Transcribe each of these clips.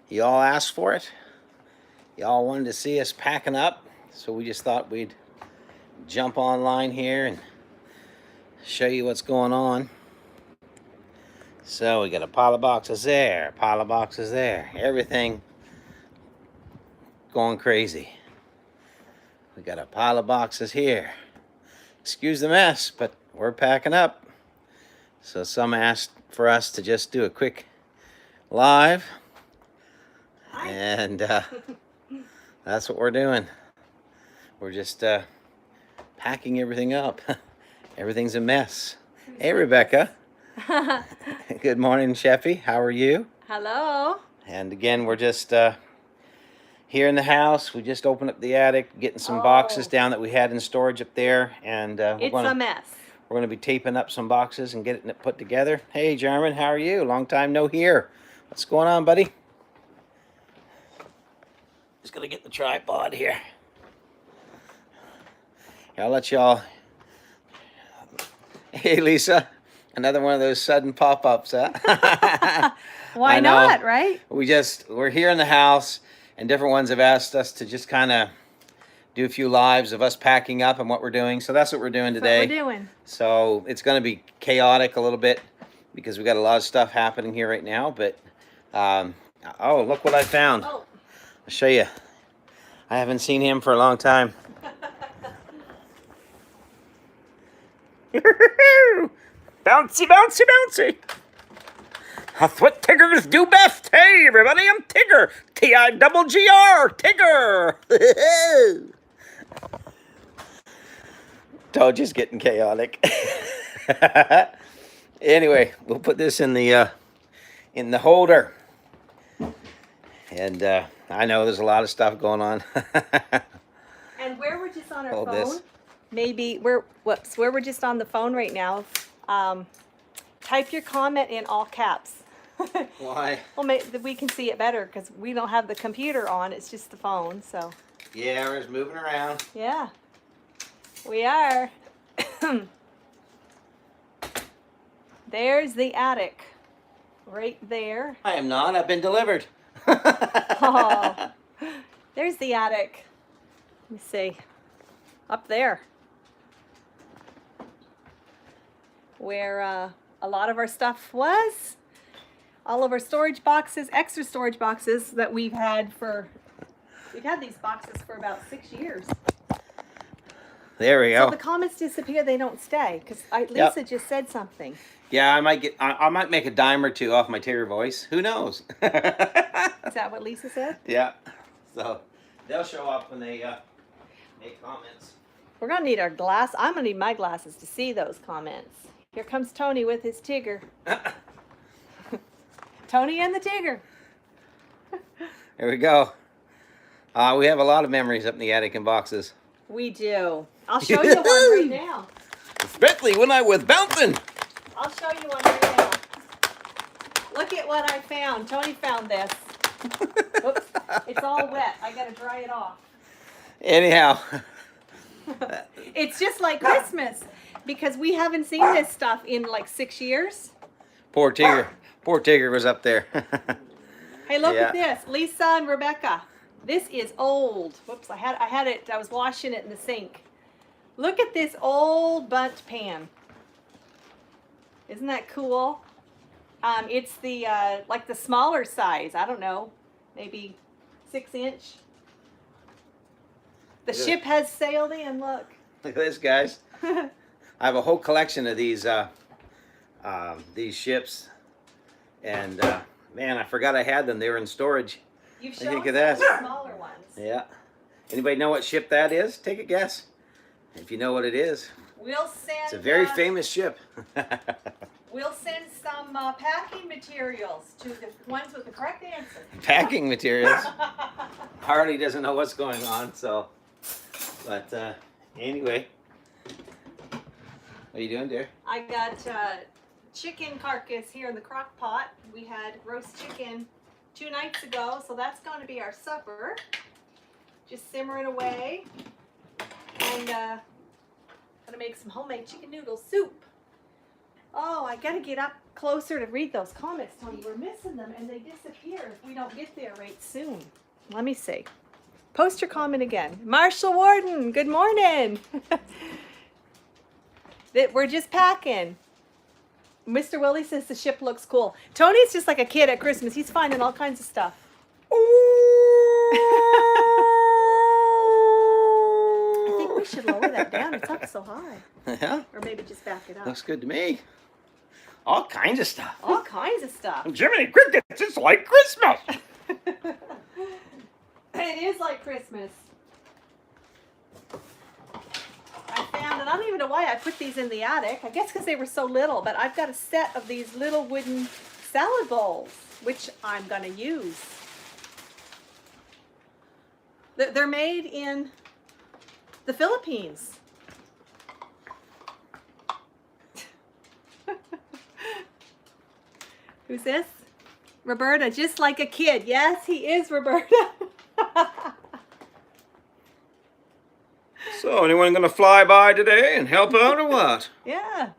You all asked for it. Y'all wanted to see us packing up, so we just thought we'd jump online here and show you what's going on. So we got a pile of boxes there, a pile of boxes there, everything going crazy. We got a pile of boxes here. Excuse the mess, but we're packing up. So some asked for us to just do a quick live, and that's what we're doing. We're just packing everything up. Everything's a mess. Hey, Rebecca. Good morning, Sheffy. How are you? Hello. And again, we're just here in the house. We just opened up the attic, getting some boxes down that we had in storage up there, and it's a mess. We're going to be taping up some boxes and getting it put together. Hey, Jarman, how are you? Long time no hear. What's going on, buddy? Just going to get the tripod here. I'll let y'all. Hey, Lisa. Another one of those sudden pop-ups, huh? Why not, right? We're here in the house, and different ones have asked us to just kind of do a few lives of us packing up and what we're doing. So that's what we're doing today. That's what we're doing. So it's going to be chaotic a little bit because we got a lot of stuff happening here right now. But oh, look what I found! I'll show you. I haven't seen him for a long time. Bouncy, bouncy, bouncy. That's what Tiggers do best. Hey, everybody, I'm Tigger. T-I-double-G-R, Tigger. Told you's getting chaotic. Anyway, we'll put this in the holder. And I know there's a lot of stuff going on. And where we're just on our phone, maybe where we're just on the phone right now. Type your comment in all caps. Why? Well, we can see it better because we don't have the computer on. It's just the phone. So. Yeah, we're just moving around. Yeah, we are. There's the attic, right there. I am not. I've been delivered. Oh, there's the attic. Let me see. Up there. Where a lot of our stuff was. All of our storage boxes, extra storage boxes that we've had these boxes for about 6 years. There we go. So the comments disappear, they don't stay, because Lisa just said something. Yeah, I might make a dime or two off my Tigger voice. Who knows? Is that what Lisa said? Yeah. So they'll show up when they make comments. We're gonna need our glass. I'm gonna need my glasses to see those comments. Here comes Tony with his Tigger. Tony and the Tigger. There we go. We have a lot of memories up in the attic and boxes. We do. I'll show you one right now. Especially when I was bouncing. I'll show you one right now. Look at what I found. Tony found this. Oops. It's all wet. I gotta dry it off. Anyhow. It's just like Christmas because we haven't seen this stuff in like 6 years. Poor Tigger. Poor Tigger was up there. Hey, look at this. Lisa and Rebecca. This is old. Whoops, I had it. I was washing it in the sink. Look at this old bundt pan. Isn't that cool? It's the like the smaller size. I don't know, maybe 6-inch. The ship has sailed in. Look. Look at this, guys. I have a whole collection of these ships, and man, I forgot I had them. They were in storage. You've shown the smaller ones. Yeah. Anybody know what ship that is? Take a guess. If you know what it is. We'll send. It's a very famous ship. We'll send some packing materials to the ones with the correct answer. Packing materials. Harley doesn't know what's going on, so. But anyway. What are you doing, dear? I got chicken carcass here in the crock pot. We had roast chicken 2 nights ago, so that's going to be our supper. Just simmering away. And gonna make some homemade chicken noodle soup. Oh, I gotta get up closer to read those comments, Tony. We're missing them and they disappear if we don't get there right soon. Let me see. Post your comment again. Marshall Warden, good morning. We're just packing. Mr. Willie says the ship looks cool. Tony's just like a kid at Christmas. He's finding all kinds of stuff. I think we should lower that down. It's up so high. Yeah. Or maybe just back it up. Looks good to me. All kinds of stuff. All kinds of stuff. Jiminy Crickets, it's like Christmas. It is like Christmas. I found, and I don't even know why I put these in the attic. I guess because they were so little, but I've got a set of these little wooden salad bowls, which I'm going to use. They're made in the Philippines. Who's this? Roberta, just like a kid. Yes, he is, Roberta. So, anyone gonna fly by today and help out or what? Yeah.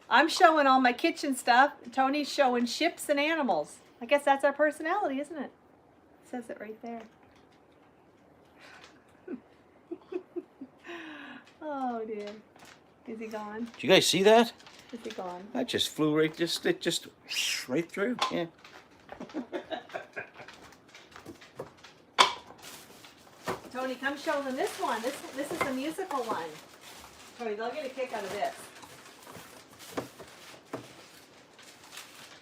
I'm showing all my kitchen stuff. Tony's showing ships and animals. I guess that's our personality, isn't it? It says it right there. Oh dear. Is he gone? Did you guys see that? Is he gone? That just flew right, just right through. Yeah. Tony, come show them this one. This is the musical one. Tony, they'll get a kick out of this.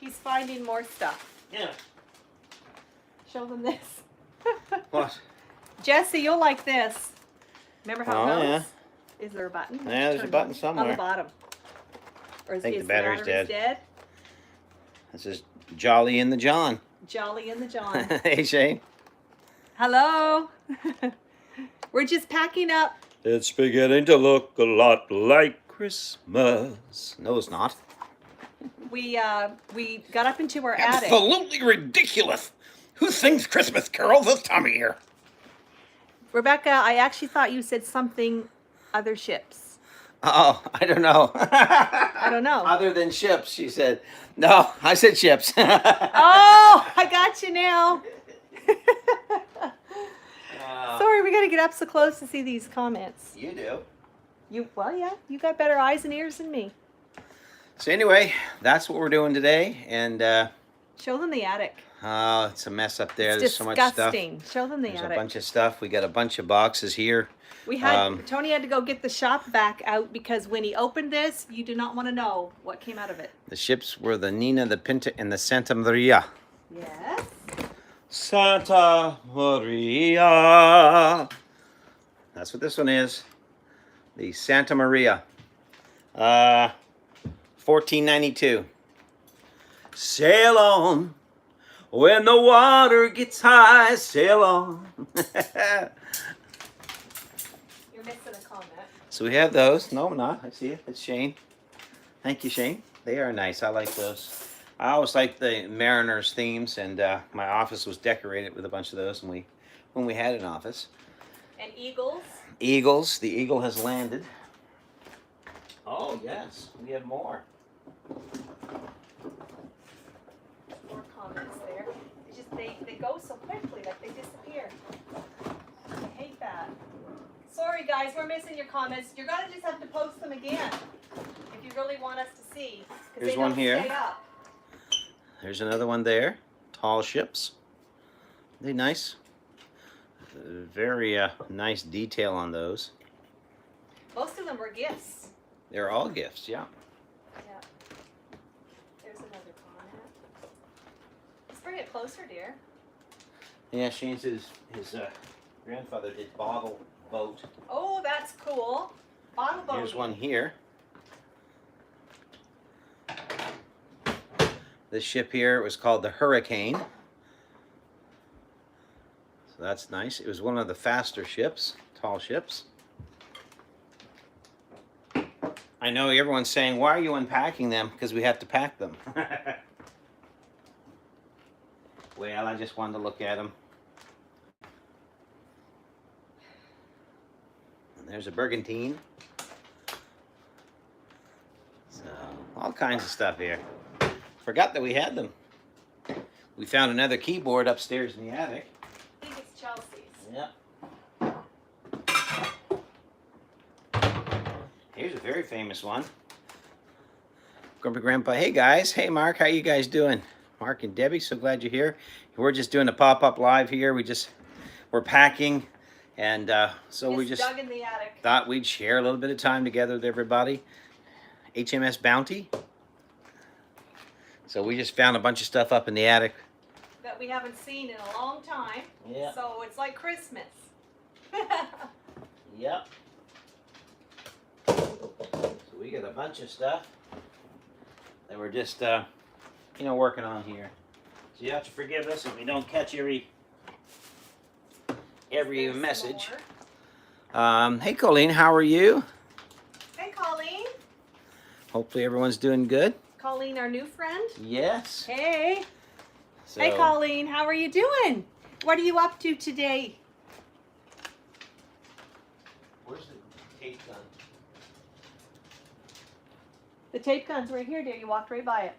He's finding more stuff. Yeah. Show them this. What? Jesse, you'll like this. Remember how it goes? Yeah. Is there a button? Yeah, there's a button somewhere. On the bottom. Or is, I think is the battery's dead? This is Jolly in the John. Jolly in the John. Hey, Shane. Hello. We're just packing up. It's beginning to look a lot like Christmas. No, it's not. We got up into our attic. Absolutely ridiculous. Who sings Christmas carols this time of year? Rebecca, I actually thought you said something other ships. Oh, I don't know. I don't know. Other than ships, she said. No, I said ships. Oh, I got you now. Sorry, we got to get up so close to see these comments. You do. Well, yeah, you got better eyes and ears than me. So anyway, that's what we're doing today, and Show them the attic. it's a mess up there. It's There's so much stuff. disgusting. Show them the There's attic. a bunch of stuff. We got a bunch of boxes here. We had Tony had to go get the shop vac out because when he opened this, you do not want to know what came out of it. The ships were the Nina, the Pinta, and the Santa Maria. Yes. Santa Maria. That's what this one is. The Santa Maria. 1492. Sail on when the water gets high. Sail on. You're missing a comment. So we have those. No, I'm not. I see it. It's Shane. Thank you, Shane. They are nice. I like those. I always like the Mariners themes, and my office was decorated with a bunch of those when we had an office. And eagles. Eagles. The eagle has landed. Oh yes, we have more. More comments there. They go so quickly, like they disappear. I hate that. Sorry guys, we're missing your comments. You're gonna just have to post them again if you really want us to see. 'Cause Here's they one don't here. stay up. There's another one there. Tall ships. They nice. Very nice detail on those. Most of them were gifts. They're all gifts, yeah. Yeah. There's another comment. Let's bring it closer, dear. Yeah, Shane's his grandfather did bottle boat. Oh, that's cool. Bottle boat. Here's one here. This ship here was called the Hurricane. So that's nice. It was one of the faster ships, tall ships. I know everyone's saying, why are you unpacking them? Because we have to pack them. Well, I just wanted to look at them. And there's a Bergantine. So kinds of stuff here. Forgot that we had them. We found another keyboard upstairs in the attic. I think it's Chelsea's. Yep. Here's a very famous one. Grumpy Grandpa, hey guys. Hey Mark, how you guys doing? Mark and Debbie, so glad you're here. We're just doing a pop-up live here. We're packing, and so we just dug in the attic. Thought we'd share a little bit of time together with everybody. HMS Bounty. So we just found a bunch of stuff up in the attic That we haven't seen in a long time. Yeah. So it's like Christmas. Yep. So we got a bunch of stuff that we're just, working on here. So you have to forgive us if we don't catch every There's message. more. Hey Colleen, how are you? Hey, Colleen. Hopefully everyone's doing good. Colleen, our new friend. Yes. Hey. So, Hey, Colleen. How are you doing? What are you up to today? where's the tape gun? The tape gun's right here, dear. You walked right by it.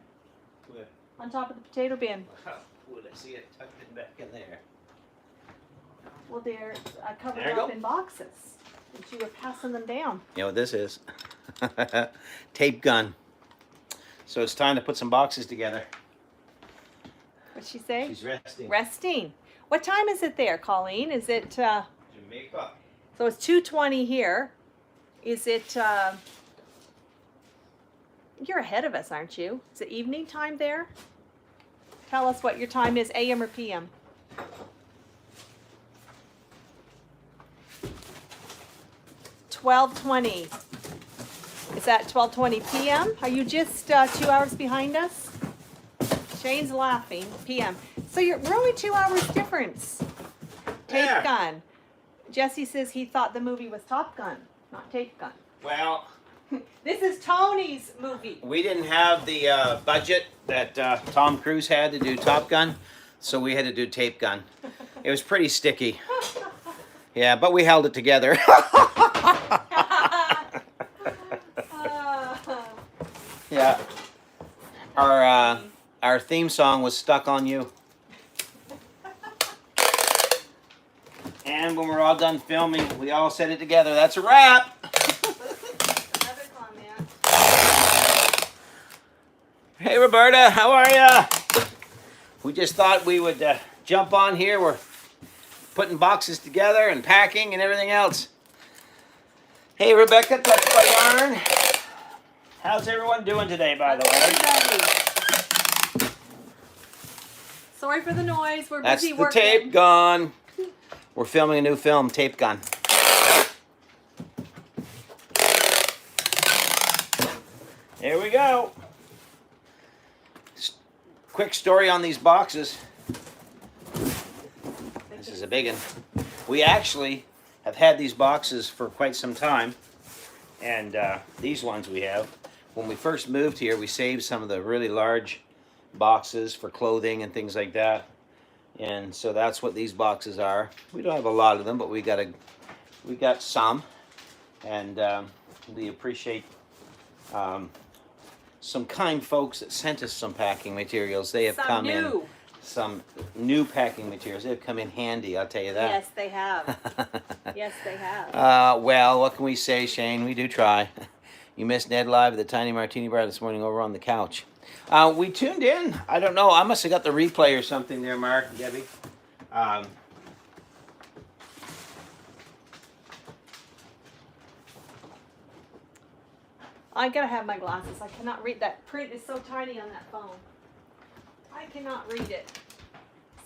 Where? On top of the potato bin. Wow, would I see it tucked in back in there? Well, dear, I covered There you up go. in boxes. And you were passing them down. You know what this is? Tape gun. So it's time to put some boxes together. What'd she say? She's resting. Resting. What time is it there, Colleen? Is it, Jamaica. so it's 2:20 here. Is it, you're ahead of us, aren't you? Is it evening time there? Tell us what your time is, AM or PM. $12:20. Is that 12:20 PM? Are you just 2 hours behind us? Shane's laughing. PM. So we're only 2 hours difference. Tape Yeah. Gun. Jesse says he thought the movie was Top Gun, not Tape Gun. Well, This is Tony's movie. we didn't have the budget that Tom Cruise had to do Top Gun, so we had to do Tape Gun. It was pretty sticky. Yeah, but we held it together. Yeah. Our theme song was Stuck on You. And when we're all done filming, we all said it together. That's a wrap. Another comment. Hey Roberta, how are ya? We just thought we would jump on here. We're putting boxes together and packing and everything else. Hey Rebecca, Touch by Yarn. How's everyone doing today, by the way? Sorry for the noise. We're That's busy the working. Tape Gun. We're filming a new film, Tape Gun. Here we go. Quick story on these boxes. This is a big one. We actually have had these boxes for quite some time. And these ones we have. When we first moved here, we saved some of the really large boxes for clothing and things like that. And so that's what these boxes are. We don't have a lot of them, but we got some. And we appreciate some kind folks that sent us some packing materials. They have come in. Some new packing materials. They've come in handy, I'll tell you that. Yes, they have. Yes, they have. Well, what can we say, Shane? We do try. You missed Ned Live at the Tiny Martini Bar this morning over on the couch. We tuned in. I don't know. I must have got the replay or something there, Mark and Debbie. I gotta have my glasses. I cannot read. That print is so tiny on that phone. I cannot read it.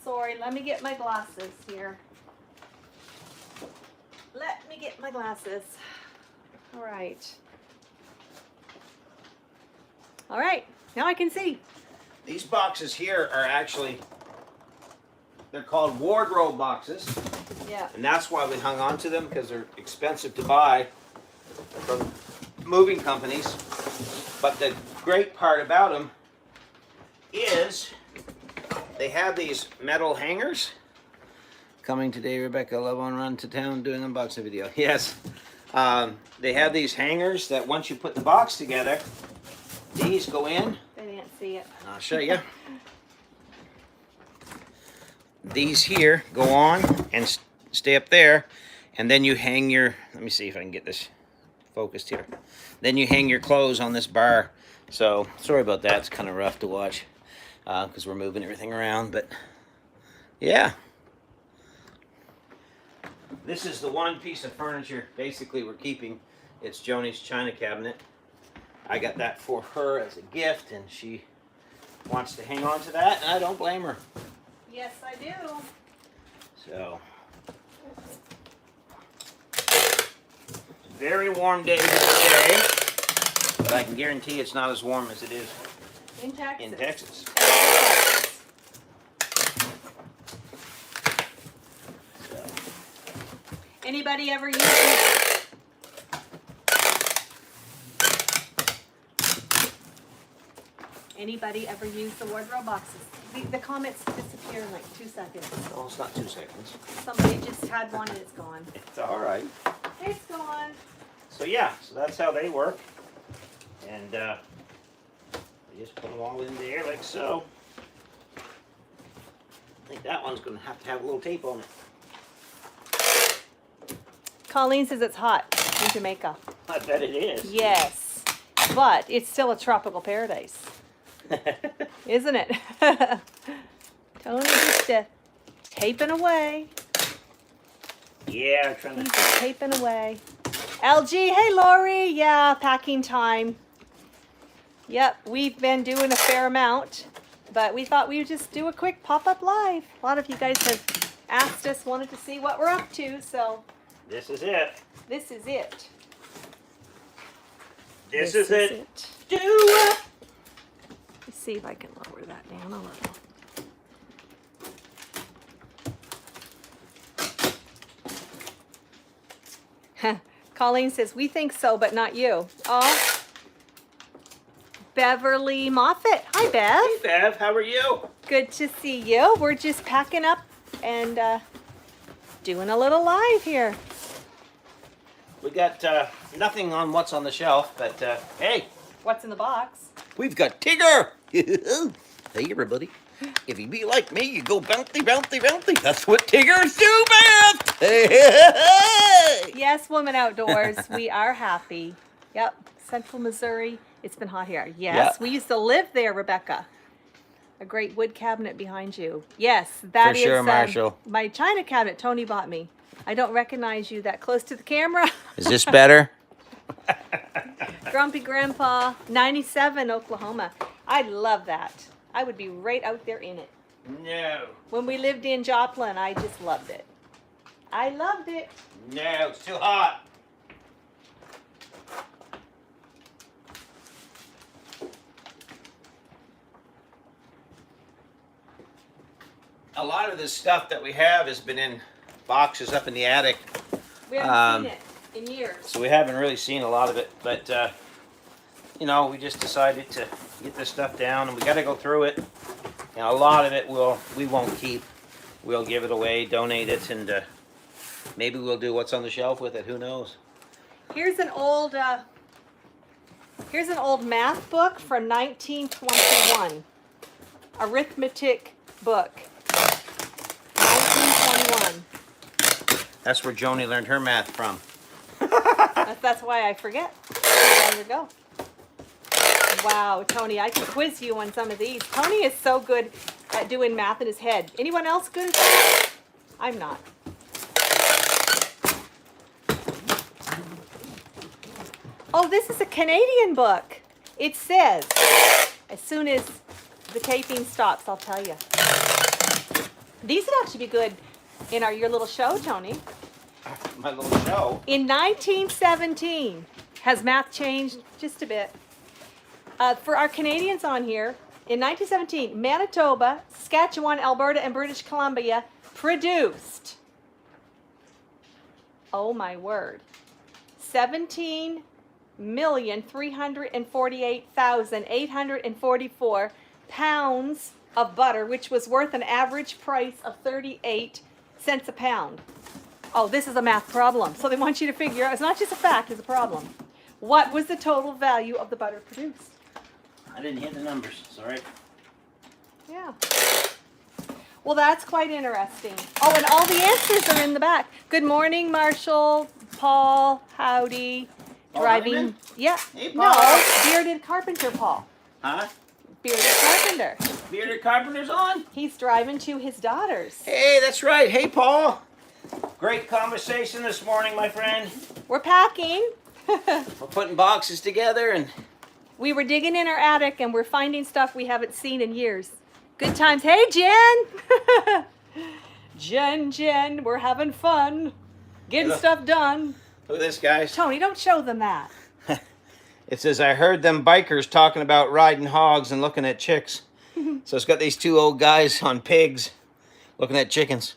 Sorry, let me get my glasses here. Let me get my glasses. All right. All right, now I can see. These boxes here are actually, they're called wardrobe boxes. Yeah. And that's why we hung on to them, because they're expensive to buy from moving companies. But the great part about them is they have these metal hangers. Coming today, Rebecca, love on run to town doing unboxing video. Yes. They have these hangers that once you put the box together, These go in. They didn't see it. I'll show you. These here go on and stay up there, and then you hang your, let me see if I can get this focused here. Then you hang your clothes on this bar. So sorry about that, it's kind of rough to watch because we're moving everything around, but yeah. This is the one piece of furniture basically we're keeping. It's Joni's china cabinet. I got that for her as a gift, and she wants to hang on to that, and I don't blame her. Yes, I do. So, very warm day today, but I can guarantee it's not as warm as it is in Texas. In Texas. So. Anybody ever use Anybody ever use the wardrobe boxes? The comments disappear in like 2 seconds. Oh, it's not 2 seconds. Somebody just had one and it's gone. It's all right. It's gone. So yeah, so that's how they work. And you just put them all in there like so. I think that one's going to have a little tape on it. Colleen says it's hot in Jamaica. I bet it is. Yes, but it's still a tropical paradise. Isn't it? Tony just taping away. Yeah, I'm trying to. He's just taping away. LG, hey Lori. Yeah, packing time. Yep, we've been doing a fair amount, but we thought we would just do a quick pop-up live. A lot of you guys have asked us, wanted to see what we're up to, so. This is it. This is it. This is it. Do it. Let's see if I can lower that down a little. Colleen says, we think so, but not you. Oh. Beverly Moffat. Hi, Bev. Hey, Bev. How are you? Good to see you. We're just packing up and doing a little live here. We got nothing on what's on the shelf, but hey. What's in the box? We've got Tigger. Hey, everybody. If you be like me, you go bouncy, bouncy, bouncy. That's what Tiggers do, Beth. Hey, hey, hey. Yes, Woman Outdoors. We are happy. Yep. Central Missouri. It's been hot here. Yes. Yeah. We used to live there, Rebecca. A great wood cabinet behind you. Yes, that For is sure, Marshall. my china cabinet Tony bought me. I don't recognize you that close to the camera. Is this better? Grumpy Grandpa, 97, Oklahoma. I love that. I would be right out there in it. No. When we lived in Joplin, I just loved it. I loved it. No, it's too hot. A lot of this stuff that we have has been in boxes up in the attic. We haven't seen it in years. So we haven't really seen a lot of it, but you know, we just decided to get this stuff down, and we got to go through it. And a lot of it we won't keep. We'll give it away, donate it, and maybe we'll do what's on the shelf with it. Who knows? Here's an old math book from 1921. Arithmetic book. 1921. That's where Joni learned her math from. That's why I forget. How long ago. Wow, Tony, I can quiz you on some of these. Tony is so good at doing math in his head. Anyone else good at that? I'm not. Oh, this is a Canadian book. It says, as soon as the taping stops, I'll tell you. These would actually be good in your little show, Tony. My little show. In 1917, has math changed just a bit? For our Canadians on here, in 1917, Manitoba, Saskatchewan, Alberta, and British Columbia produced, oh my word, 17,348,844 pounds of butter, which was worth an average price of 38 cents a pound. Oh, this is a math problem. So they want you to figure out, it's not just a fact, it's a problem. What was the total value of the butter produced? I didn't hit the numbers. Sorry. Yeah. Well, that's quite interesting. Oh, and all the answers are in the back. Good morning, Marshall, Paul, howdy. Paul Driving. Honeyman? Yeah. Hey, Paul. No, bearded carpenter, Paul. Huh? Bearded carpenter. Bearded Carpenter's on? He's driving to his daughter's. Hey, that's right. Hey, Paul. Great conversation this morning, my friend. We're packing. We're putting boxes together and... We were digging in our attic and we're finding stuff we haven't seen in years. Good times. Hey, Jen. Jen, we're having fun. Getting stuff done. Look at this, guys. Tony, don't show them that. It says, I heard them bikers talking about riding hogs and looking at chicks. So it's got these two old guys on pigs looking at chickens.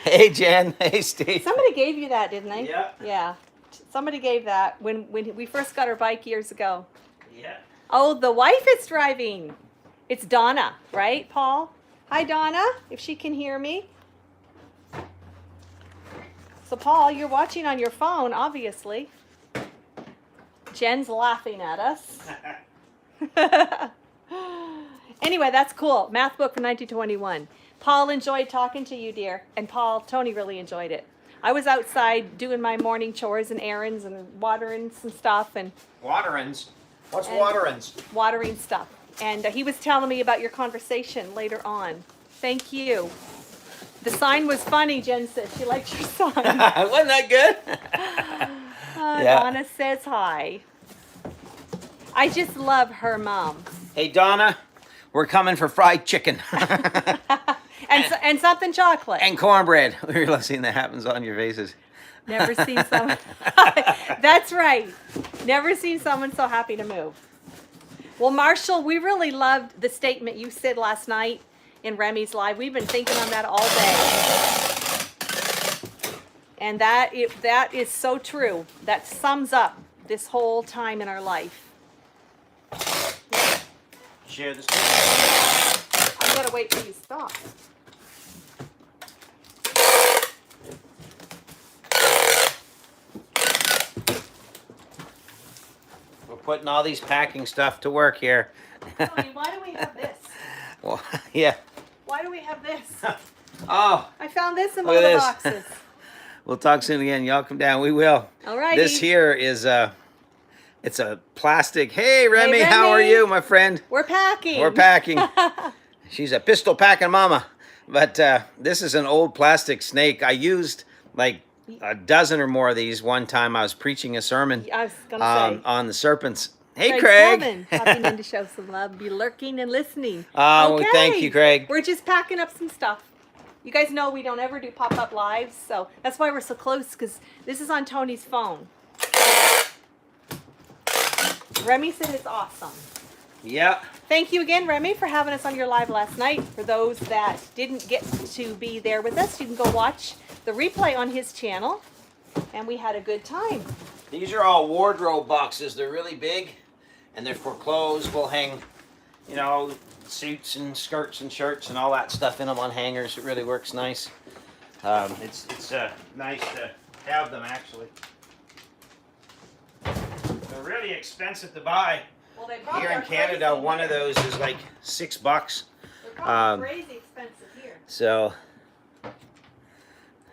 Hey, Jen. Hey, Steve. Somebody gave you that, didn't they? Yeah. Yeah. Somebody gave that when we first got our bike years ago. Yeah. Oh, the wife is driving. It's Donna, right, Paul? Hi, Donna, if she can hear me. So, Paul, you're watching on your phone, obviously. Jen's laughing at us. Anyway, that's cool. Math book for 1921. Paul enjoyed talking to you, dear. And Tony really enjoyed it. I was outside doing my morning chores and errands and watering some stuff and Waterins? What's waterins? watering stuff. And he was telling me about your conversation later on. Thank you. The sign was funny, Jen said. She liked your sign. Wasn't that good? Yeah. Donna says hi. I just love her mom. Hey, Donna, we're coming for fried chicken. And something chocolate. And cornbread. We love seeing that happens on your faces. Never seen someone. That's right. Never seen someone so happy to move. Well, Marshall, we really loved the statement you said last night in Remy's Live. We've been thinking on that all day. And that is so true. That sums up this whole time in our life. Share this. I gotta wait till you stop. We're putting all these packing stuff to work here. Tony, why do we have this? Well, yeah. Why do we have this? Oh, I found this in look one of at the this. boxes. We'll talk soon again. Y'all come down. We will. All righty. This here is it's a plastic. Hey, Remy, Hey, how are Remy. you, my friend? We're packing. We're packing. She's a pistol packing mama. But this is an old plastic snake. I used like a dozen or more of these one time. I was preaching a sermon I was gonna say. on the serpents. Hey, Craig's Craig. coming, popping in to show some love, be lurking and listening. Well, thank you, Craig. We're just packing up some stuff. You guys know we don't ever do pop-up lives, so that's why we're so close, because this is on Tony's phone. Remy said it's awesome. Yeah. Thank you again, Remy, for having us on your live last night. For those that didn't get to be there with us, you can go watch the replay on his channel, and we had a good time. These are all wardrobe boxes. They're really big, and they're for clothes. We'll hang, you know, suits and skirts and shirts and all that stuff in them on hangers. It really works nice. It's nice to have them, actually. They're really expensive to buy. Well, they probably Here in are Canada, crazy one here. of those is like $6. They're probably crazy expensive here. So,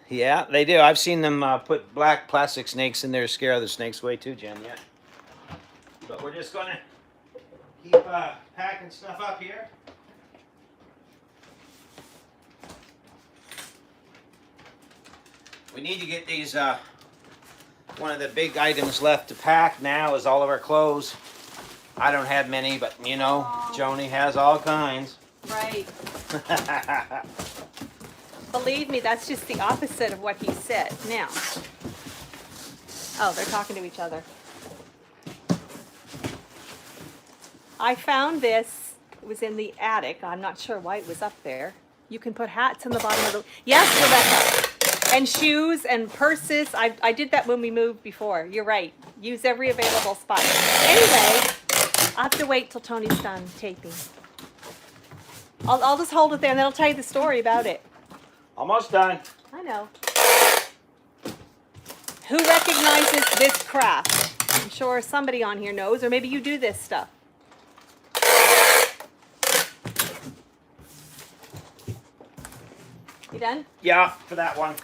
yeah, they do. I've seen them put black plastic snakes in there to scare other snakes away too, Jen. Yeah. But we're just gonna keep packing stuff up here. We need to get these. One of the big items left to pack now is all of our clothes. I don't have many, but you know, Joni has all kinds. Right. Believe me, that's just the opposite of what he said. Now. Oh, they're talking to each other. I found this. It was in the attic. I'm not sure why it was up there. You can put hats in the bottom of the... Yes, Rebecca. And shoes and purses. I did that when we moved before. You're right. Use every available spot. Anyway, I'll have to wait till Tony's done taping. I'll just hold it there and then I'll tell you the story about it. Almost done. I know. Who recognizes this craft? I'm sure somebody on here knows, or maybe you do this stuff. You done? Yeah, for that one.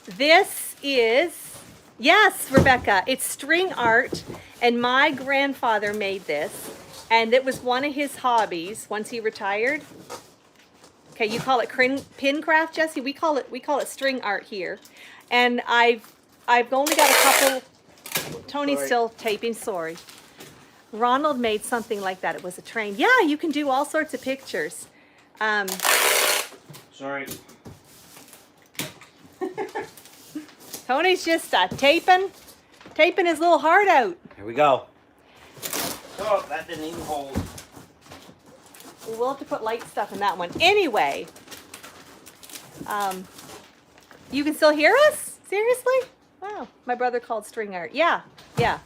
This is, yes, Rebecca, it's string art, and my grandfather made this, and it was one of his hobbies once he retired. Okay, you call it pin craft, Jesse. We call it string art here, and I've only got a couple. Tony's still taping. Sorry. Ronald made something like that. It was a train. Yeah, you can do all sorts of pictures. Sorry. Tony's just taping his little heart out. Here we go. Oh, that didn't even hold. We'll have to put light stuff in that one. Anyway, you can still hear us? Seriously? Wow. My brother called string art. Yeah, yeah.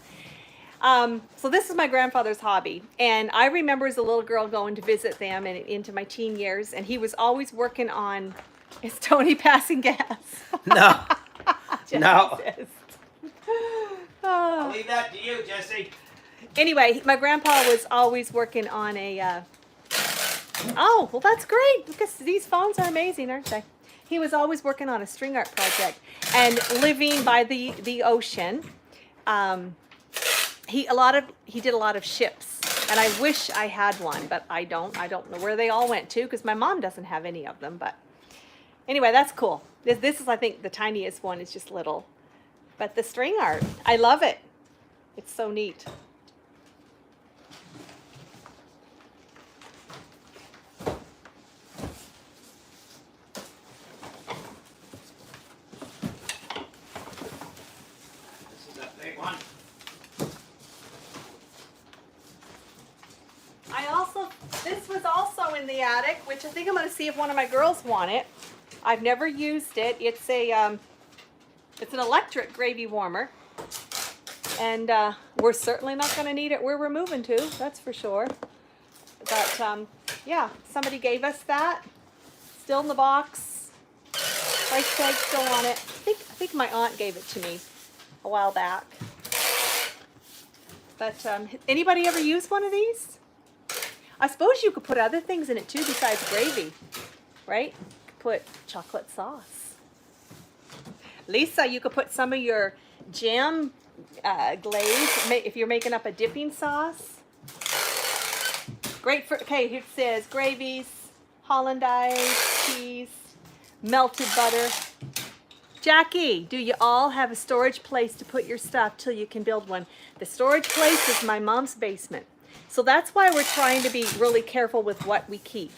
So this is my grandfather's hobby. And I remember as a little girl going to visit them and into my teen years, and he was always working on, is Tony passing gas? No. No. I'll Oh. leave that to you, Jesse. Anyway, my grandpa was always working on a, oh, well that's great, because these phones are amazing, aren't they? He was always working on a string art project, and living by the ocean, he did a lot of ships, and I wish I had one, but I don't know where they all went to, because my mom doesn't have any of them. But anyway, that's cool. This is, I think, the tiniest one. It's just little, but the string art, I love it. It's so neat. This was also in the attic, which I think I'm going to see if one of my girls want it. I've never used it. It's an electric gravy warmer, and we're certainly not going to need it where we're moving to. That's for sure. But yeah, somebody gave us that. Still in the box. Price tag still on it. I think my aunt gave it to me a while back. But anybody ever use one of these? I suppose you could put other things in it too besides gravy, right? You could put chocolate sauce. Lisa, you could put some of your jam glaze if you're making up a dipping sauce. Great for, okay, here it says gravies, Hollandaise, cheese, melted butter. Jackie, do you all have a storage place to put your stuff till you can build one? The storage place is my mom's basement. So that's why we're trying to be really careful with what we keep.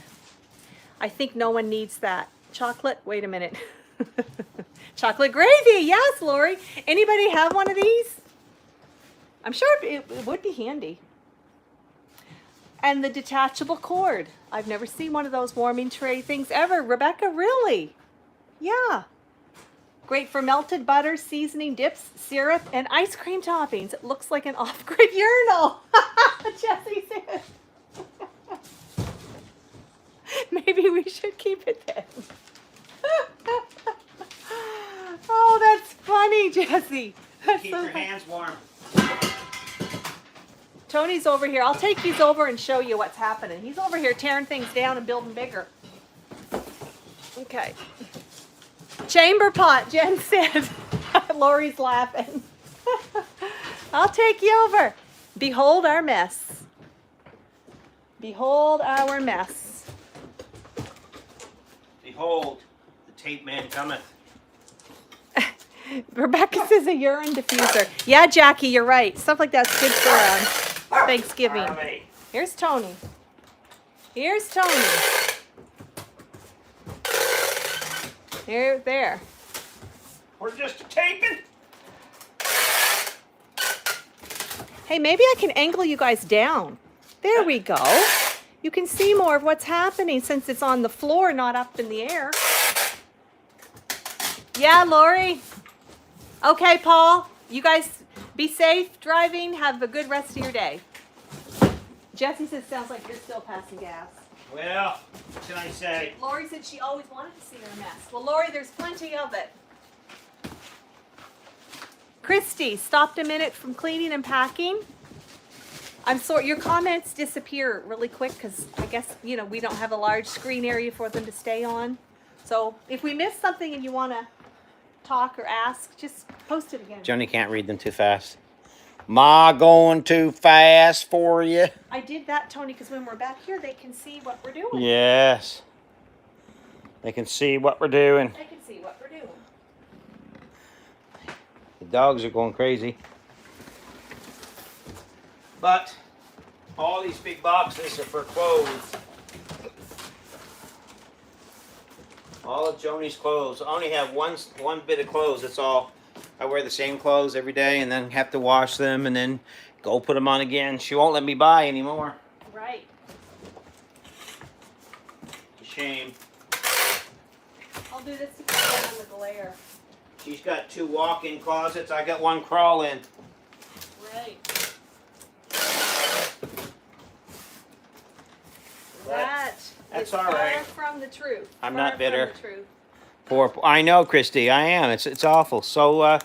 I think no one needs that. Chocolate, wait a minute. Chocolate gravy, yes, Lori. Anybody have one of these? I'm sure it would be handy. And the detachable cord. I've never seen one of those warming tray things ever. Rebecca, really? Yeah. Great for melted butter, seasoning, dips, syrup, and ice cream toppings. It looks like an off-grid urinal. Jesse said. Maybe we should keep it then. Oh, that's funny, Jesse. That's Keep so your funny. hands warm. Tony's over here. I'll take these over and show you what's happening. He's over here tearing things down and building bigger. Okay. Chamber pot, Jen said. Lori's laughing. I'll take you over. Behold our mess. Behold our mess. Behold, the tape man cometh. Rebecca says a urine diffuser. Yeah, Jackie, you're right. Stuff like that's good for Thanksgiving. Harvey. Here's Tony. Here's Tony. There. We're just taping. Hey, maybe I can angle you guys down. There we go. You can see more of what's happening since it's on the floor, not up in the air. Yeah, Lori. Okay, Paul. You guys be safe driving. Have a good rest of your day. Jesse says sounds like you're still passing gas. Well, what can I say? Lori said she always wanted to see her mess. Well, Lori, there's plenty of it. Christy, stopped a minute from cleaning and packing. I'm sorry, your comments disappear really quick because I guess, you know, we don't have a large screen area for them to stay on. So if we miss something and you want to talk or ask, just post it again. Joni can't read them too fast. Ma going too fast for you? I did that, Tony, because when we're back here, they can see what we're doing. Yes. They can see what we're doing. They can see what we're doing. The dogs are going crazy. But all these big boxes are for clothes. All of Joni's clothes. I only have one bit of clothes. That's all. I wear the same clothes every day and then have to wash them and then go put them on again. She won't let me buy anymore. Right. It's a shame. I'll do this to cut down on the glare. She's got 2 walk-in closets. I got 1 crawl-in. Right. That's all right. Far from the truth. I'm Far not bitter. From the truth. Poor, I know, Christy. I am. It's awful. So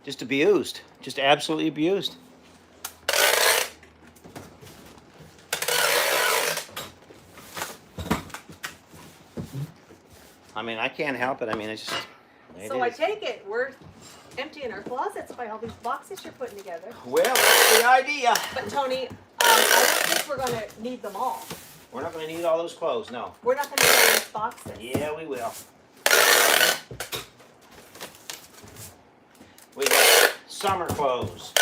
just abused. Just absolutely abused. I mean, I can't help it. I mean, it's just. So I take it we're emptying our closets by all these boxes you're putting together. Well, that's the idea. But Tony, I don't think we're going to need them all. We're not going to need all those clothes, no. We're not going to need all these boxes. Yeah, we will. We got summer clothes.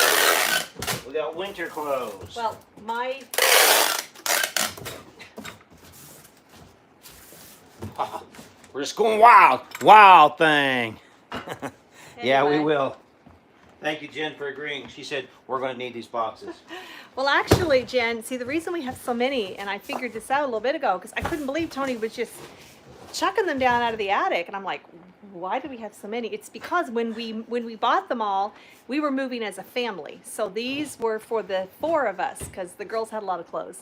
We got winter clothes. Well, my... We're just going wild. Wild thing. Yeah, we Anyway. will. Thank you, Jen, for agreeing. She said, we're going to need these boxes. Well, actually, Jen, see, the reason we have so many, and I figured this out a little bit ago, because I couldn't believe Tony was just chucking them down out of the attic, and I'm like, why do we have so many? It's because when we bought them all, we were moving as a family. So these were for the 4 of us, because the girls had a lot of clothes.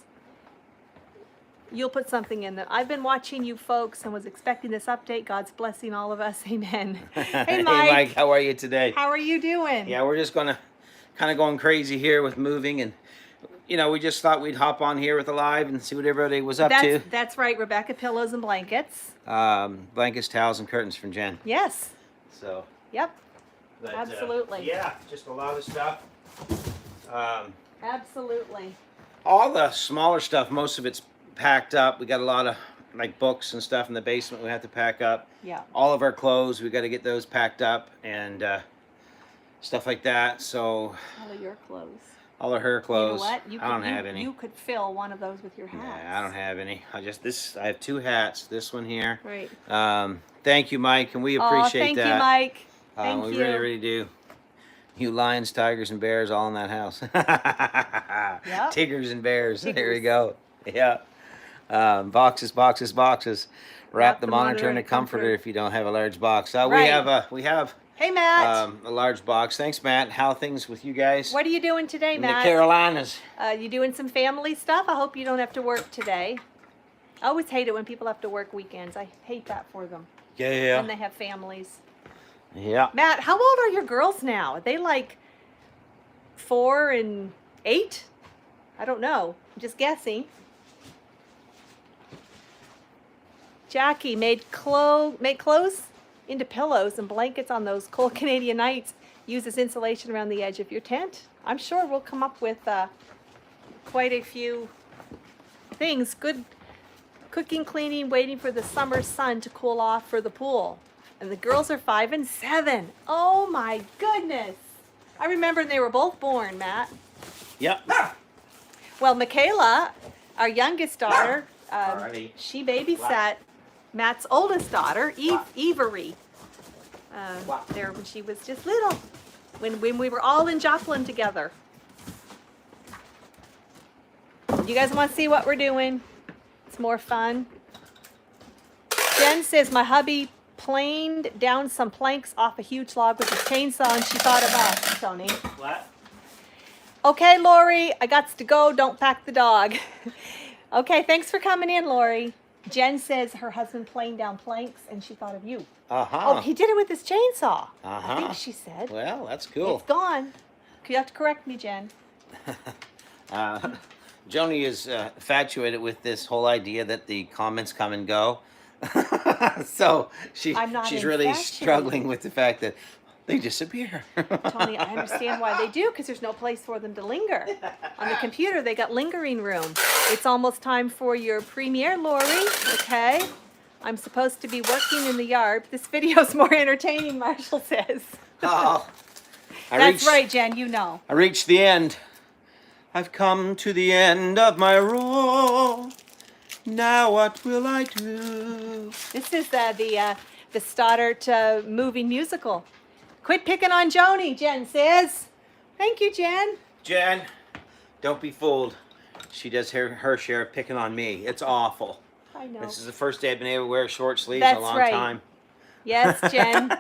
You'll put something in there. I've been watching you folks and was expecting this update. God's blessing all of us. Amen. Hey, Mike. Hey, Mike, how are you today? How are you doing? Yeah, we're just kind of going crazy here with moving, and you know, we just thought we'd hop on here with the live and see what everybody was up to. That's right, Rebecca. Pillows and blankets. Blankets, towels, and curtains from Jen. Yes. So. Yep. But, Absolutely. Yeah, just a lot of stuff. Absolutely. All the smaller stuff, most of it's packed up. We got a lot of like books and stuff in the basement we have to pack up. Yeah. All of our clothes, we got to get those packed up and stuff like that. So. All of your clothes. All of her clothes. You know what? I don't have any. You could fill one of those with your hats. Yeah, I don't have any. I have 2 hats. This one here. Right. Thank you, Mike, and we appreciate that. Thank you, Mike. Thank we you. really, really do. You lions, tigers, and bears all in that house. Yep. Tigers and bears. Tigers. There we go. Yeah. Boxes, boxes, boxes. Wrap the monitor in a comforter if you don't have a large box. Right. We have Hey, Matt. a large box. Thanks, Matt. How are things with you guys? What are you doing today, in Matt? the Carolinas. You doing some family stuff? I hope you don't have to work today. I always hate it when people have to work weekends. I hate that for them. Yeah. When they have families. Yeah. Matt, how old are your girls now? Are they like 4 and 8? I don't know. I'm just guessing. Jackie made clothes into pillows and blankets on those cold Canadian nights. Use as insulation around the edge of your tent. I'm sure we'll come up with quite a few things. Good cooking, cleaning, waiting for the summer sun to cool off for the pool. And the girls are 5 and 7. Oh my goodness. I remember they were both born, Matt. Yep. Well, Michaela, our youngest daughter, Alrighty. she babysat Matt's oldest daughter, Avery, there when she was just little, when we were all in Joplin together. You guys want to see what we're doing? It's more fun. Jen says my hubby planed down some planks off a huge log with a chainsaw and she thought of us, Tony. What? Okay, Lori, I got to go. Don't pack the dog. Okay, thanks for coming in, Lori. Jen says her husband playing down planks, and she thought of you. Uh-huh. Oh, he did it with his chainsaw. I Uh-huh. think she said. Well, that's cool. It's gone. You have to correct me, Jen. Joni is infatuated with this whole idea that the comments come and go. So I'm not she's really infatuated. struggling with the fact that they disappear. Tony, I understand why they do, because there's no place for them to linger. On the computer, they got lingering room. It's almost time for your premiere, Lori. Okay? I'm supposed to be working in the yard. This video's more entertaining, Marshall says. Oh, That's right, Jen, you know. I reached the end. I've come to the end of my rope. Now what will I do? This is the Stoddart moving musical. Quit picking on Joni, Jen says. Thank you, Jen. Jen, don't be fooled. She does her share of picking on me. It's awful. I know. This is the first day I've been able to wear short sleeves in That's a long right. time. Yes, Jen.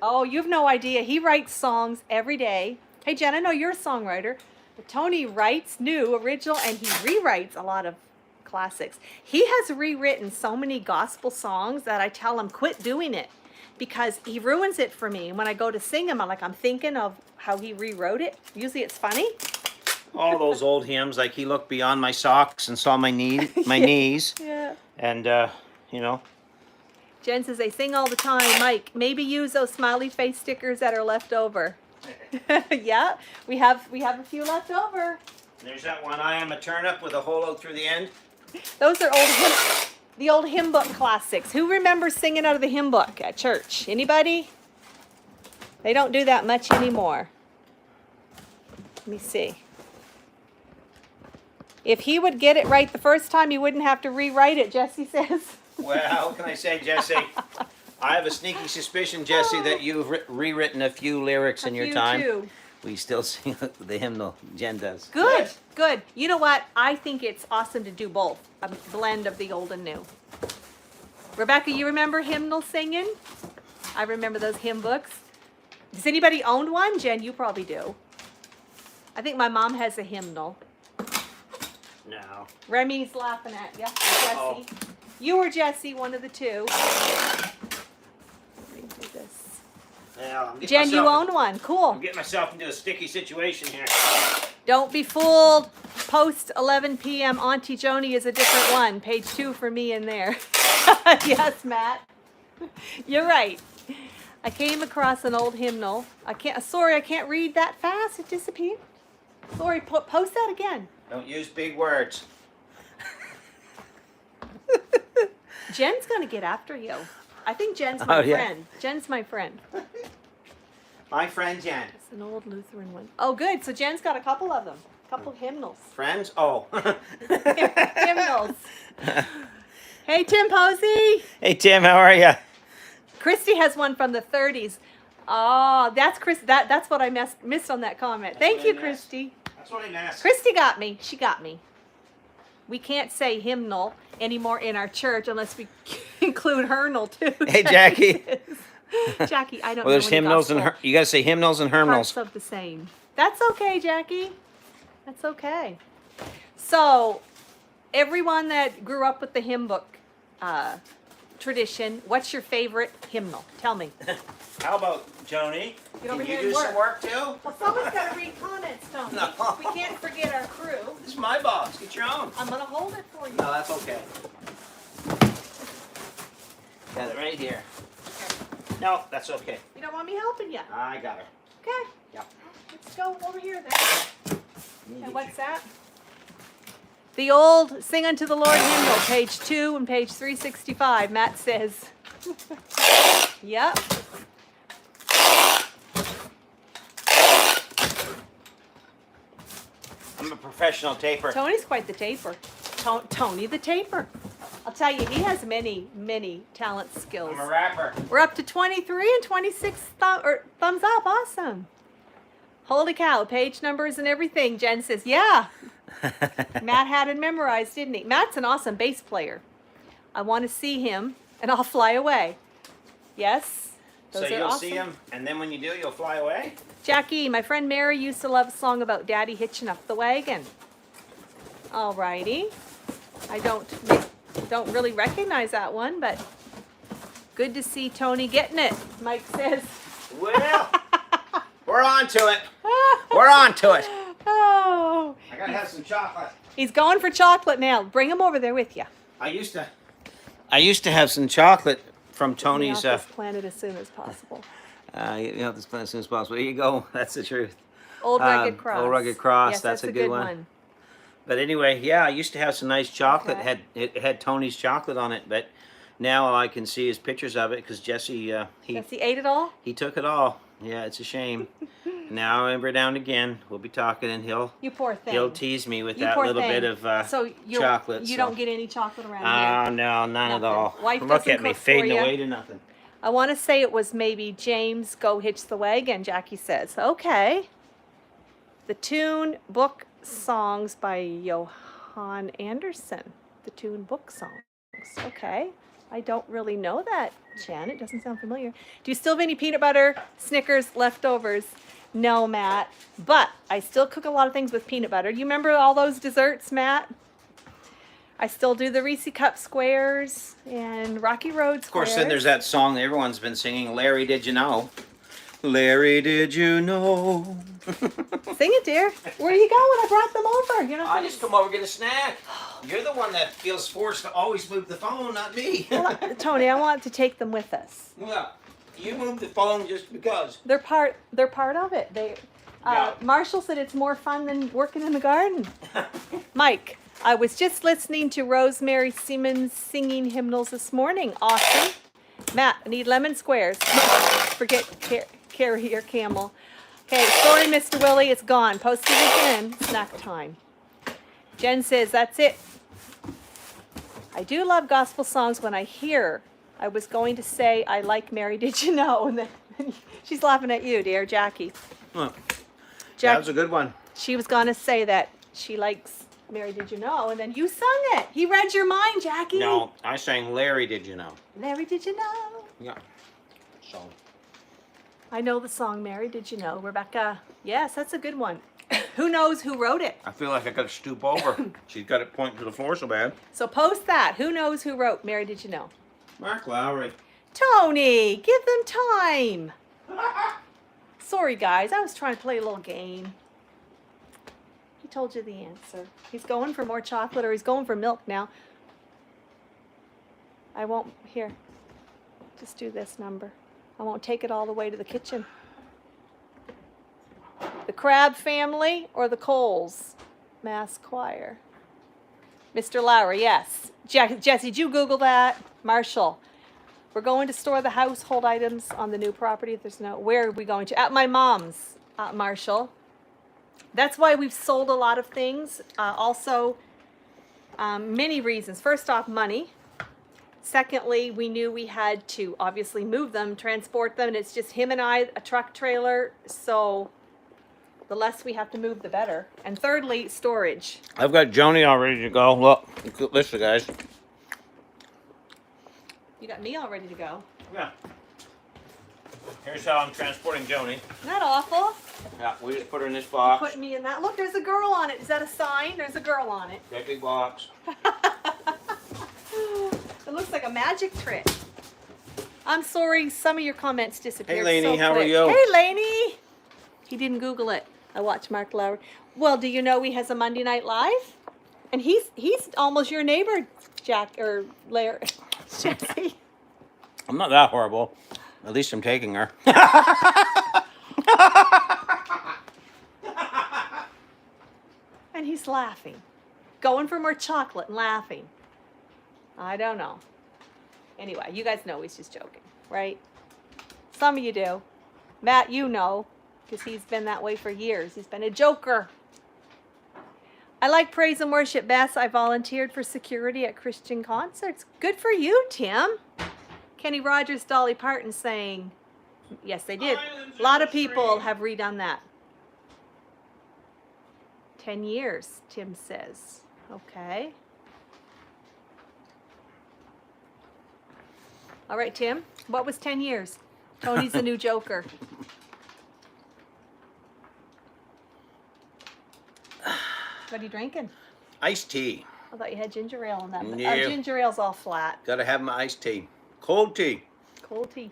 Oh, you've no idea. He writes songs every day. Hey, Jen, I know you're a songwriter, but Tony writes new, original, and he rewrites a lot of classics. He has rewritten so many gospel songs that I tell him, quit doing it, because he ruins it for me. And when I go to sing him, I'm thinking of how he rewrote it. Usually it's funny. All those old hymns, like he looked beyond my socks and saw my knees. Yeah. And, you know. Jen says they sing all the time. Mike, maybe use those smiley face stickers that are left over. Yeah, we have a few left over. There's that one, I am a turnip with a hole out through the end. Those are the old hymn book classics. Who remembers singing out of the hymn book at church? Anybody? They don't do that much anymore. Let me see. If he would get it right the first time, he wouldn't have to rewrite it, Jesse says. Well, what can I say, Jesse? I have a sneaky suspicion, Jesse, that you've rewritten a few lyrics in your time. Too. We still sing the hymnal. Jen does. Good, good. You know what? I think it's awesome to do both. A blend of the old and new. Rebecca, you remember hymnal singing? I remember those hymn books. Does anybody own one? Jen, you probably do. I think my mom has a hymnal. No. Remy's laughing at you. Jesse. Oh. You or Jesse, one of the two. Let me do this. Well, I'm Jen, you own one. Cool. I'm getting myself into a sticky situation here. Don't be fooled. Post 11 p.m. Auntie Joni is a different one. Page 2 for me in there. Yes, Matt. You're right. I came across an old hymnal. Sorry, I can't read that fast. It disappeared. Sorry, post that again. Don't use big words. Jen's going to get after you. I think Jen's my friend. Jen's my friend. My friend Jen. It's an old Lutheran one. Oh, good. So Jen's got a couple of them. A couple of hymnals. Friends? Oh. Hymnals. Hey, Tim Posey. Hey, Tim, how are you? Christy has one from the 30s. Oh, that's Chris. That's what I missed on that comment. Thank you, Christy. That's what I missed. Christy got me. She got me. We can't say hymnal anymore in our church unless we include hymnal too. Hey, Jackie. Jackie, I don't know. Well, there's any hymnals gospel and you got to say hymnals and hymnals. parts of the same. That's okay, Jackie. That's okay. So, everyone that grew up with the hymn book tradition, what's your favorite hymnal? Tell me. How about Joni? Get over Can here you and do some work too? Well, someone's got to read comments, Tony. No. We can't forget our crew. This is my box. Get your own. I'm going to hold it for you. No, that's okay. Got it right here. No, that's okay. You don't want me helping you? I got her. Okay. Yep. Let's go over here then. And what's that? The old Sing Unto the Lord hymnal, page 2 and page 365, Matt says. Yep. I'm a professional taper. Tony's quite the taper. Tony the taper. I'll tell you, he has many, many talent skills. I'm a rapper. We're up to 23 and 26 thumbs up. Awesome. Holy cow, page numbers and everything. Jen says, yeah. Matt had it memorized, didn't he? Matt's an awesome bass player. I want to see him, and I'll fly away. Yes? So Those are you'll awesome. see him, and then when you do, you'll fly away? Jackie, my friend Mary used to love a song about Daddy hitching up the wagon. Alrighty. I don't Don't really recognize that one, but good to see Tony getting it, Mike says. Well, we're on to it. We're on to it. Oh. I gotta have some chocolate. He's going for chocolate now. Bring him over there with you. I used to have some chocolate from Tony's. Get me off this planet as soon as possible. You know, this planet as soon as possible. There you go. That's the truth. Old Rugged Cross. Old Rugged Cross. Yes, that's a good one. But anyway, yeah, I used to have some nice chocolate. Okay. It had Tony's chocolate on it, but now all I can see is pictures of it because Jesse Jesse ate it all? he took it all. Yeah, it's a shame. Now every now and again we'll be talking and he'll You poor thing. he'll tease me with You that poor little thing. bit of So chocolate. You don't get any chocolate around Oh no, none at Nothing. all. Wife Look doesn't at me cook for fading ya. away to nothing. I want to say it was maybe James Go Hitch the Wagon, Jackie says. Okay. The tune book songs by Johan Anderson. The tune book songs. Okay. I don't really know that, Jen. It doesn't sound familiar. Do you still have any peanut butter, Snickers, leftovers? No, Matt. But I still cook a lot of things with peanut butter. You remember all those desserts, Matt? I still do the Reese Cup squares and Rocky Road squares. Of course, then there's that song that everyone's been singing, Larry, Did You Know? Larry, did you know? Sing it, dear. Where are you going? I brought them over. You're not I gonna... just come over get a snack. You're the one that feels forced to always move the phone, not me. Well, Tony, I want to take them with us. Well, you move the phone just because. They're part of it. Yeah. Marshall said it's more fun than working in the garden. Mike, I was just listening to Rosemary Siemens singing hymnals this morning. Awesome. Matt, I need lemon squares. Forget carrier camel. Okay, sorry, Mr. Willie, it's gone. Posted again. Snack time. Jen says, that's it. I do love gospel songs when I hear. I was going to say I like Mary, Did You Know? And then she's laughing at you, dear Jackie. Huh. That was a good one. She was going to say that she likes Mary, Did You Know? And then you sung it. He read your mind, Jackie. No, I sang Larry, Did You Know? Larry, Did You Know? Yeah. So. I know the song Mary, Did You Know? Rebecca. Yes, that's a good one. Who knows who wrote it? I feel like I gotta stoop over. She's got it pointing to the floor so bad. So post that. Who knows who wrote Mary, Did You Know? Mark Lowry. Tony, give them time. Sorry, guys. I was trying to play a little game. He told you the answer. He's going for more chocolate or he's going for milk now. I won't, here, just do this number. I won't take it all the way to the kitchen. The Crab family or the Coles Mass Choir? Mr. Lowry, yes. Jesse, did you Google that? Marshall, we're going to store the household items on the new property. There's no, where are we going to? At my mom's, Marshall. That's why we've sold a lot of things. Also, many reasons. First off, money. Secondly, we knew we had to obviously move them, transport them, and it's just him and I, a truck trailer, so the less we have to move, the better. And thirdly, storage. I've got Joni all ready to go. Look, listen, guys. You got me all ready to go. Yeah. Here's how I'm transporting Joni. Isn't that awful? Yeah, we just put her in this box. Putting me in that. Look, there's a girl on it. Is that a sign? There's a girl on it. That big box. It looks like a magic trick. I'm sorry, some of your comments disappeared. Hey, Lainey, so how are quick. you? Hey, Lainey. He didn't Google it. I watched Mark Lowry. Well, do you know he has a Monday Night Live? And he's almost your neighbor, Jack or Larry. Jesse. I'm not that horrible. At least I'm taking her. And he's laughing. Going for more chocolate and laughing. I don't know. Anyway, you guys know he's just joking, right? Some of you do. Matt, you know, because he's been that way for years. He's been a joker. I like praise and worship best. I volunteered for security at Christian concerts. Good for you, Tim. Kenny Rogers, Dolly Parton saying, yes, they did. A lot of people have redone that. 10 years, Tim says. Okay. All right, Tim, what was 10 years? Tony's the new joker. What are you drinking? Iced tea. I thought you had ginger ale in that. But, Yeah. ginger ale's all flat. Gotta have my iced tea. Cold tea. Cold tea.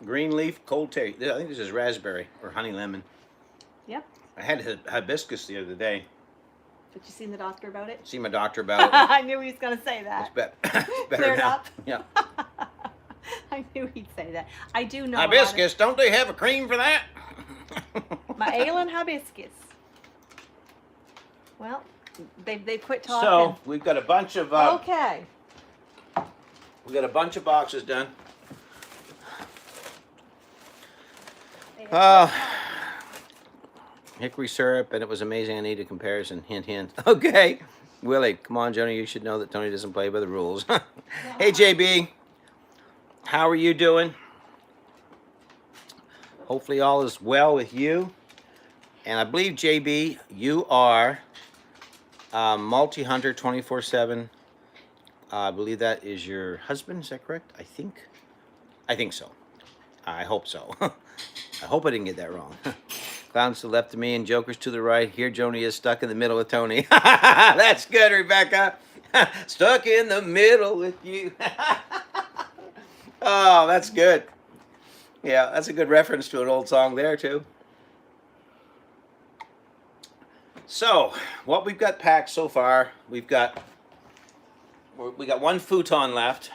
Green leaf, cold tea. I think this is raspberry or honey lemon. Yep. I had hibiscus the other day. But you seen the doctor about it? See my doctor about it. I knew he was going to say that. It's better Cleared now. up. Yeah. I knew he'd say that. I do know. Hibiscus, don't they have a cream for that? My ale and hibiscus. Well, they quit talking. So we've got a bunch of Okay. we got a bunch of boxes done. Hickory syrup, and it was amazing. I need a comparison. Hint, hint. Okay, Willie, come on, Joni. You should know that Tony doesn't play by the rules. Hey, JB, how are you doing? Hopefully all is well with you. And I believe, JB, you are multi-hunter 24/7. I believe that is your husband. Is that correct? I think so. I hope so. I hope I didn't get that wrong. Clowns to the left of me and jokers to the right. Here Joni is stuck in the middle with Tony. That's good, Rebecca. Stuck in the middle with you. Oh, that's good. Yeah, that's a good reference to an old song there, too. So, what we've got packed so far, we got one futon left.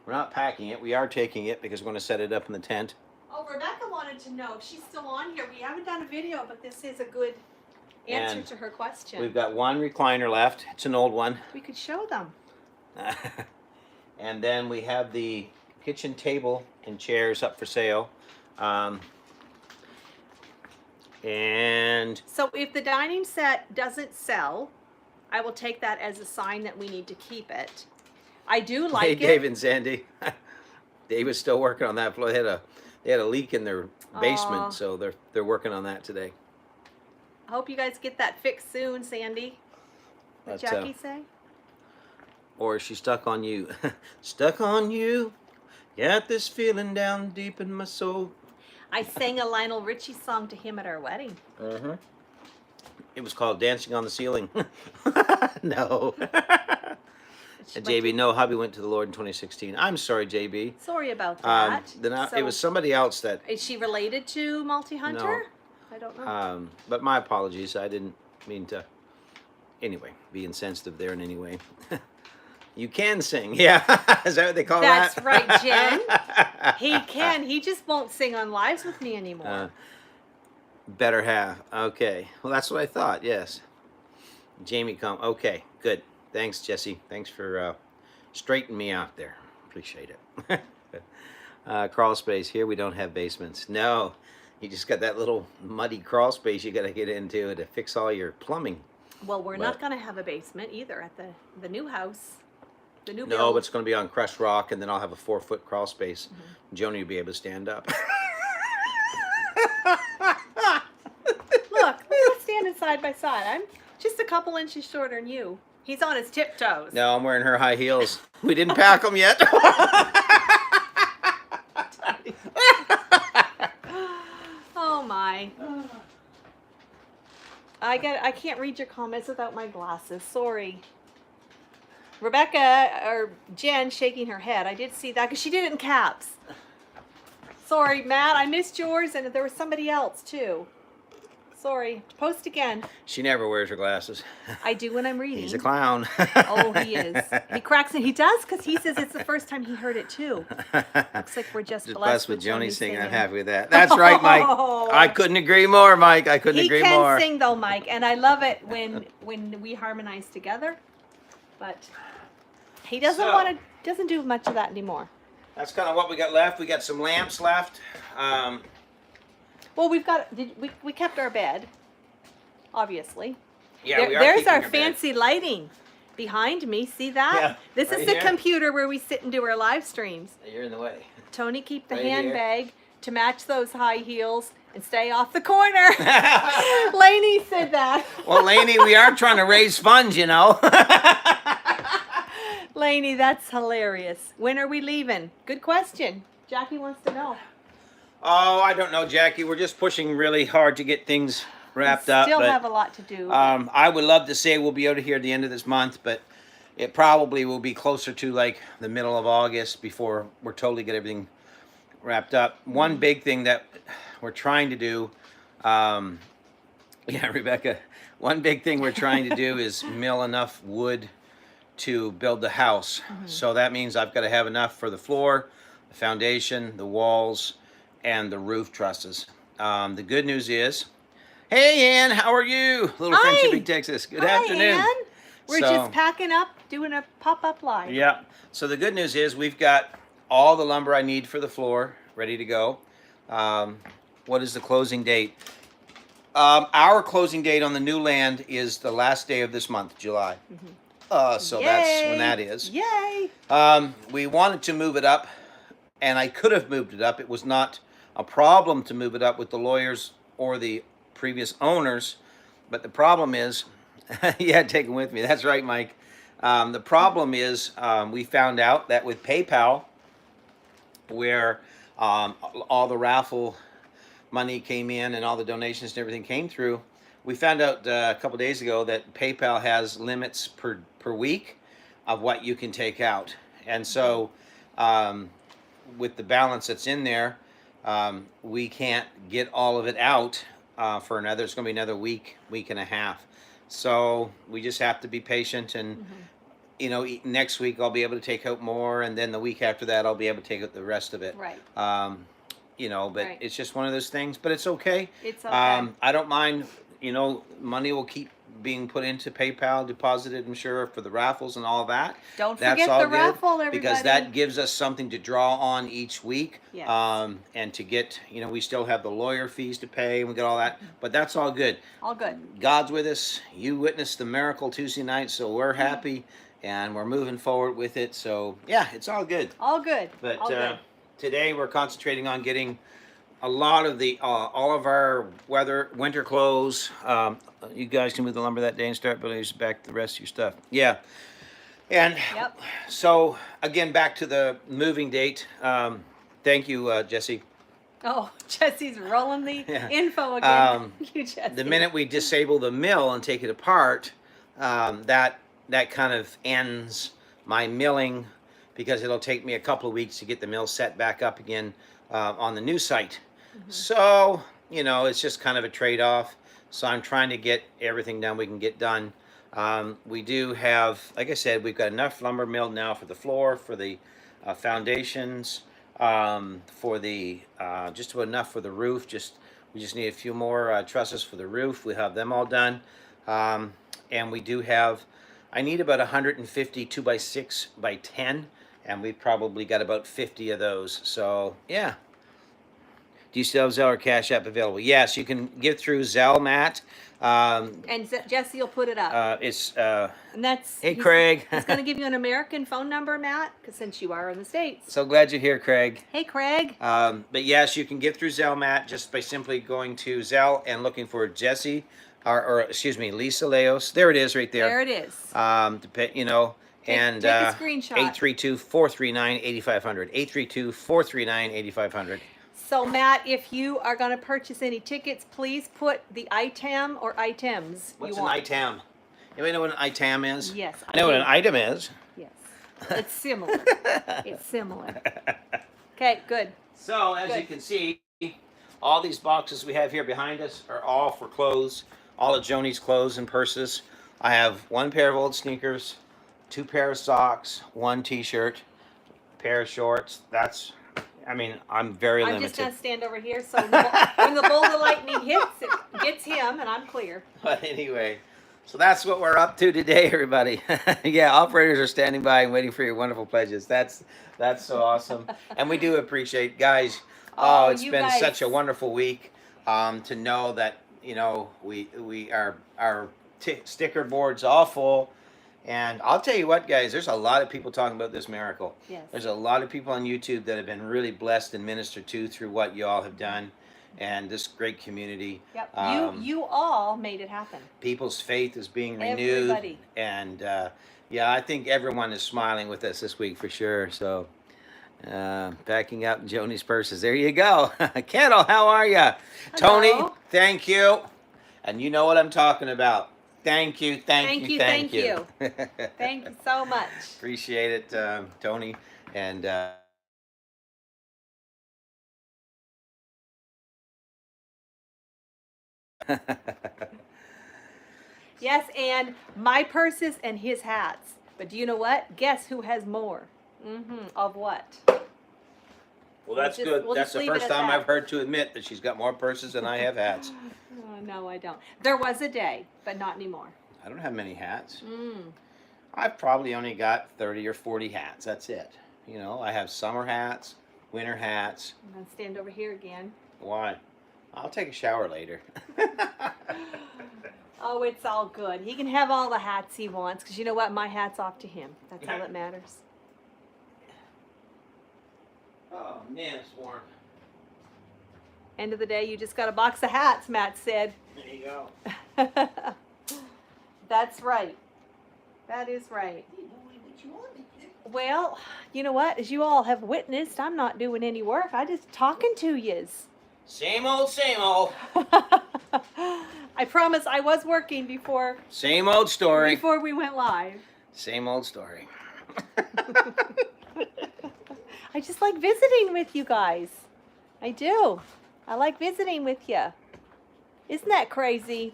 We're not packing it. We are taking it because we're going to set it up in the tent. Oh, Rebecca wanted to know if she's still on here. We haven't done a video, but this is a good answer to her question. We've got one recliner left. It's an old one. We could show them. And then we have the kitchen table and chairs up for sale. And so if the dining set doesn't sell, I will take that as a sign that we need to keep it. I do like it. Hey, Dave and Sandy. Dave is still working on that floor. They had a leak in their basement, so they're working on that today. I hope you guys get that fixed soon, Sandy. What did Jackie say? Or is she stuck on you? Stuck on you. Got this feeling down deep in my soul. I sang a Lionel Richie song to him at our wedding. Mm-hmm. It was called Dancing on the Ceiling. No. JB, no, hubby went to the Lord in 2016. I'm sorry, JB. Sorry about that. It was somebody else that... Is she related to Multi-Hunter? No. I don't know. But my apologies. I didn't mean to, anyway, be insensitive there in any way. You can sing. Yeah. Is that what they call That's that? That's right, Jen. He can. He just won't sing on lives with me anymore. Better half. Okay. Well, that's what I thought. Yes. Jamie, come. Okay. Good. Thanks, Jesse. Thanks for straightening me out there. Appreciate it. Crawl space. Here we don't have basements. No. You just got that little muddy crawl space you got to get into to fix all your plumbing. Well, we're not going to have a basement either at the new house. The new No, build. but it's going to be on crushed rock, and then I'll have a 4-foot crawl space. Joni will be able to stand up. Look, we're standing side by side. I'm just a couple inches shorter than you. He's on his tiptoes. No, I'm wearing her high heels. We didn't pack them yet. Oh my. I can't read your comments without my glasses. Sorry. Rebecca, or Jen, shaking her head. I did see that because she did it in caps. Sorry, Matt, I missed yours, and there was somebody else too. Sorry. Post again. She never wears her glasses. I do when I'm reading. He's a clown. Oh, he is. He cracks it. He does because he says it's the first time he heard it too. Looks like we're just blessed with Joni Joni singing. I'm happy with that. That's right, Mike. Oh. I couldn't agree more, Mike. I couldn't agree more. He can sing though, Mike, and I love it when we harmonize together. But he doesn't doesn't do much of that anymore. That's kind of what we got left. We got some lamps left. Well, we kept our bed, obviously. Yeah, we are There's keeping our bed. fancy lighting behind me. See that? Yeah, This right is the here. computer where we sit and do our live streams. You're in the way. Tony, keep the Right here. handbag to match those high heels and stay off the corner. Lainey said that. Well, Lainey, we are trying to raise funds, you know. Lainey, that's hilarious. When are we leaving? Good question. Jackie wants to know. Oh, I don't know, Jackie. We're just pushing really hard to get things wrapped up. Still but, have a lot to do. I would love to say we'll be out of here at the end of this month, but it probably will be closer to like the middle of August before we're totally get everything wrapped up. One big thing that we're trying to do, yeah, Rebecca, one big thing we're trying to do is mill enough wood to build the house. So that means I've got to have enough for the floor, the foundation, the walls, and the roof trusses. The good news is, hey Ann, how are you? Little Hi. Friendship Big Texas. Good afternoon. Ann. We're So- just packing up, doing a pop-up live. Yeah. So the good news is we've got all the lumber I need for the floor ready to go. What is the closing date? Our closing date on the new land is the last day of this month, July. So that's when that is. Yay! We wanted to move it up, and I could have moved it up. It was not a problem to move it up with the lawyers or the previous owners, but the problem is, yeah, take them with me. That's right, Mike. The problem is we found out that with PayPal, where all the raffle money came in and all the donations and everything came through, we found out a couple days ago that PayPal has limits per week of what you can take out. And so with the balance that's in there, we can't get all of it out for another, it's going to be another week and a half. So we just have to be patient, and you know, next week I'll be able to take out more, and then the week after that I'll be able to take out the rest of it. Right. You know, but Right. it's just one of those things, but it's okay. It's okay. I don't mind, you know, money will keep being put into PayPal, deposited, I'm sure, for the raffles and all that. Don't That's forget all the good, raffle, everybody. because that gives us something to draw on each week. Yes. And to get, you know, we still have the lawyer fees to pay, and we got all that, but that's all good. All good. God's with us. You witnessed the miracle Tuesday night, so we're happy, and we're moving forward with it. So yeah, it's all good. All good. But all good. today we're concentrating on getting a lot of the all of our winter clothes. You guys can move the lumber that day and start building back the rest of your stuff. Yeah. And Yep. so again, back to the moving date. Thank you, Jesse. Oh, Jesse's rolling the Yeah. info again. Thank you, Jesse. The minute we disable the mill and take it apart, that kind of ends my milling, because it'll take me a couple of weeks to get the mill set back up again on the new site. So, you know, it's just kind of a trade-off. So I'm trying to get everything done we can get done. We do have, like I said, we've got enough lumber milled now for the floor, for the foundations, for the just about enough for the roof. We just need a few more trusses for the roof. We have them all done, and we do have. I need about 150 2x6 by 10, and we've probably got about 50 of those. So yeah. Do you still have Zelle or Cash App available? Yes, you can give through Zelle, Matt. And Jesse will put it up. It's And that's. hey, Craig. He's going to give you an American phone number, Matt, because since you are in the States. So glad you're here, Craig. Hey, Craig. But yes, you can give through Zelle, Matt, just by simply going to Zelle and looking for Jesse, or excuse me, Lisa Leos. There it is, right there. There it is. You know, and take a screenshot. 832-439-8500. 832-439-8500. So, Matt, if you are going to purchase any tickets, please put the item or items What's you an want. item? Anybody know what an item is? Yes. I know what an item is. Yes. It's similar. It's similar. Okay, good. So, as you can see, all these boxes we have here behind us are all for clothes, all of Joni's clothes and purses. I have one pair of old sneakers, 2 pair of socks, 1 t-shirt, pair of shorts. I'm very limited. I'm just going to stand over here so when the bolt of lightning hits, it gets him and I'm clear. But anyway, so that's what we're up to today, everybody. Yeah, operators are standing by and waiting for your wonderful pledges. That's so awesome. And we do appreciate, guys. Oh, it's been such a wonderful week to know that, you know, our sticker board's all full. And I'll tell you what, guys, there's a lot of people talking about this miracle. Yes. There's a lot of people on YouTube that have been really blessed and ministered to through what you all have done, and this great community. Yep. You all made it happen. People's faith is being renewed. Everybody. And yeah, I think everyone is smiling with us this week for sure. So backing up Joni's purses. There you go. Kendall, how are you? Tony, thank you. And you know what I'm talking about. Thank you, thank you. Thank you so much. Appreciate it, Tony. And Yes, and my purses and his hats. But do you know what? Guess who has more? Of what? well, that's good. We'll That's just the leave it first at time that. I've heard to admit that she's got more purses than I have hats. Oh, no, I don't. There was a day, but not anymore. I don't have many hats. Mm. I've probably only got 30 or 40 hats. That's it. You know, I have summer hats, winter hats. I'm going to stand over here again. Why? I'll take a shower later. Oh, it's all good. He can have all the hats he wants, because you know what? My hat's off to him. That's all that matters. Oh, man, it's warm. End of the day, you just got a box of hats, Matt said. There you go. That's right. That is right. Well, you know what? As you all have witnessed, I'm not doing any work. I'm just talking to yous. Same old, same old. I promise I was working before Same old story. before we went live. Same old story. I just like visiting with you guys. I do. I like visiting with you. Isn't that crazy?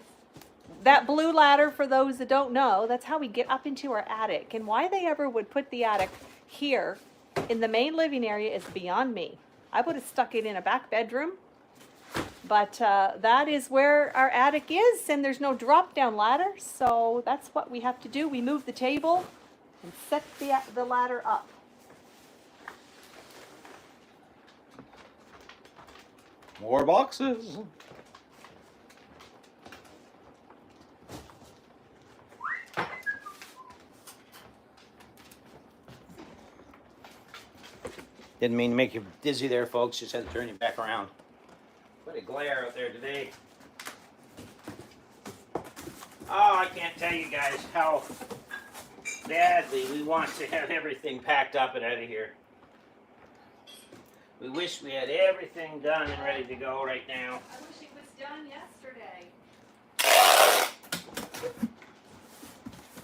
That blue ladder, for those that don't know, that's how we get up into our attic. And why they ever would put the attic here in the main living area is beyond me. I would have stuck it in a back bedroom. But that is where our attic is, and there's no drop-down ladder, so that's what we have to do. We move the table and set the ladder up. More boxes. Didn't mean to make you dizzy there, folks. Just had to turn you back around. What a glare out there today. Oh, I can't tell you guys how badly we want to have everything packed up and out of here. We wish we had everything done and ready to go right now. I wish it was done yesterday.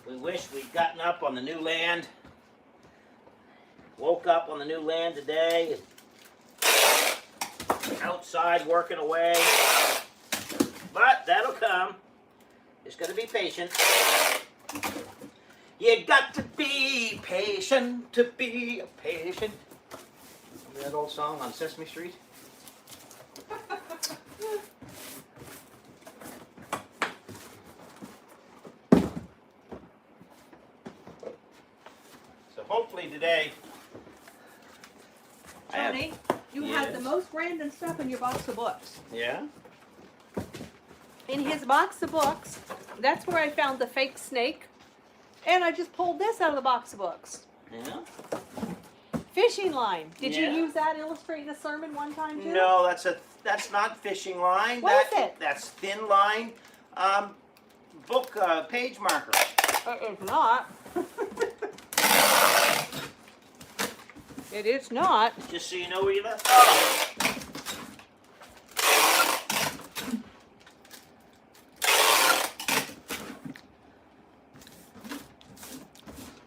We wish we'd gotten up on the new land. Woke up on the new land today. Outside working away. But that'll come. Just gotta be patient. You got to be patient to be a patient. Remember that old song on Sesame Street? So hopefully today. Tony, you had the most random stuff in your box of books. Yeah? In his box of books, that's where I found the fake snake. And I just pulled this out of the box of books. Yeah? Fishing line. Did Yeah. you use that illustrating a sermon one time too? No, that's not fishing line. What is it? That's thin line book page marker. It is not. It is not. Just so you know where you left off.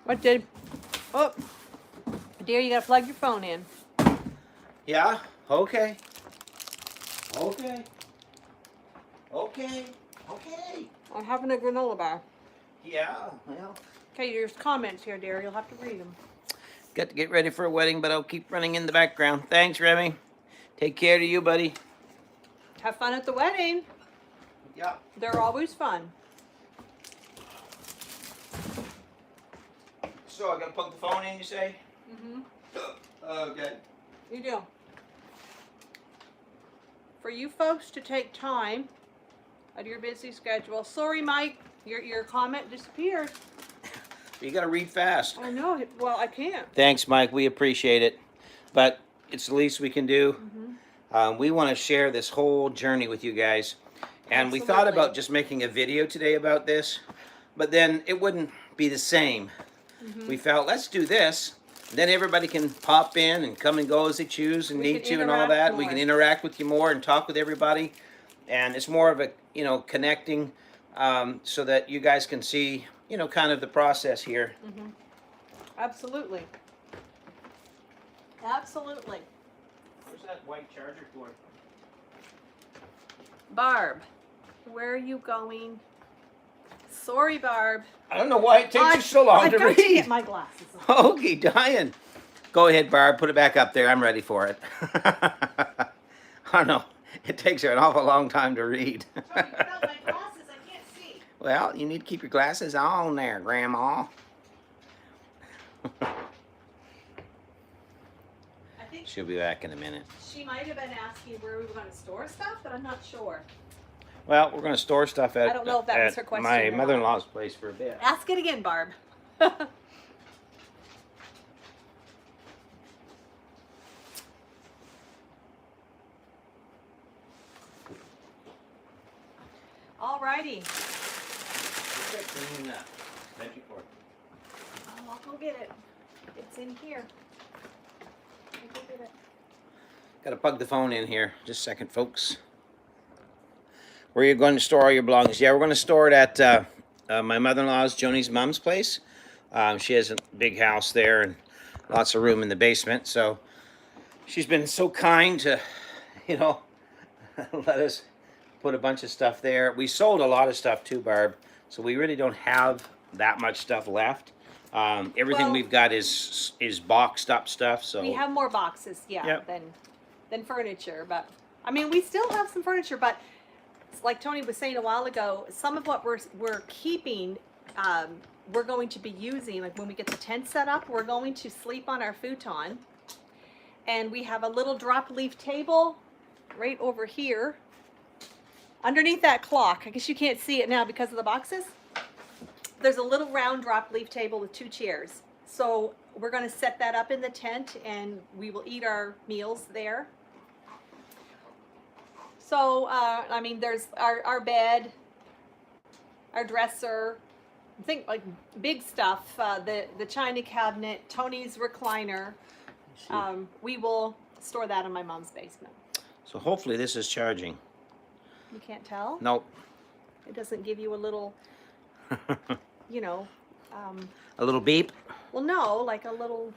What did? Oh, dear, you gotta plug your phone in. Yeah? Okay. Okay. Okay. Okay. I'm having a granola bar. Yeah, well. Okay, there's comments here, dear. You'll have to read them. Got to get ready for a wedding, but I'll keep running in the background. Thanks, Remy. Take care to you, buddy. Have fun at the wedding. Yeah. They're always fun. So I gotta plug the phone in, you say? Mm-hmm. Okay. You do. For you folks to take time out of your busy schedule. Sorry, Mike, your comment disappeared. You gotta read fast. I know. Well, I can't. Thanks, Mike. We appreciate it. But it's the least we can do. Mm-hmm. We want to share this whole journey with you guys. And we thought Absolutely. about just making a video today about this, but then it wouldn't be the same. Mm-hmm. We felt, let's do this. Then everybody can pop in and come and go as they choose and We need can to and all interact that. We more. can interact with you more and talk with everybody. and it's more of a, you know, connecting, so that you guys can see, you know, kind of the process here. Mm-hmm. Absolutely. Absolutely. Where's that white charger cord? Barb, where are you going? Sorry, Barb. I don't know why it takes you so long to I've got read. to get my glasses on. Okay, dying. Go ahead, Barb. Put it back up there. I'm ready for it. I don't know. It takes her an awful long time to read. Tony, without my glasses, I can't see. Well, you need to keep your glasses on there, Grandma. I think She'll be back in a minute. she might have been asking where we were going to store stuff, but I'm not sure. Well, we're going to store stuff at, I don't know if that was her question my or not. mother-in-law's place for a bit. Ask it again, Barb. Alrighty. Oh, I'll go get it. It's in here. I'll go get it. Got to plug the phone in here. Just a second, folks. Where are you going to store all your belongings? Yeah, we're going to store it at my mother-in-law's, Joni's mom's place. She has a big house there and lots of room in the basement. So she's been so kind to, you know, let us put a bunch of stuff there. We sold a lot of stuff too, Barb. So we really don't have that much stuff left. Everything Well, we've got is boxed up stuff. So we have more boxes, yeah, Yep. than furniture. But I mean, we still have some furniture. But like Tony was saying a while ago, some of what we're keeping, we're going to be using. Like when we get the tent set up, we're going to sleep on our futon, and we have a little drop leaf table right over here, underneath that clock. I guess you can't see it now because of the boxes. There's a little round drop leaf table with 2 chairs. So we're going to set that up in the tent, and we will eat our meals there. So, I mean, there's our bed, our dresser, I think like big stuff, the china cabinet, Tony's recliner. We will store that in my mom's basement. So hopefully this is charging. You can't tell? Nope. It doesn't give you a little, you know, A little beep. well, no, like a little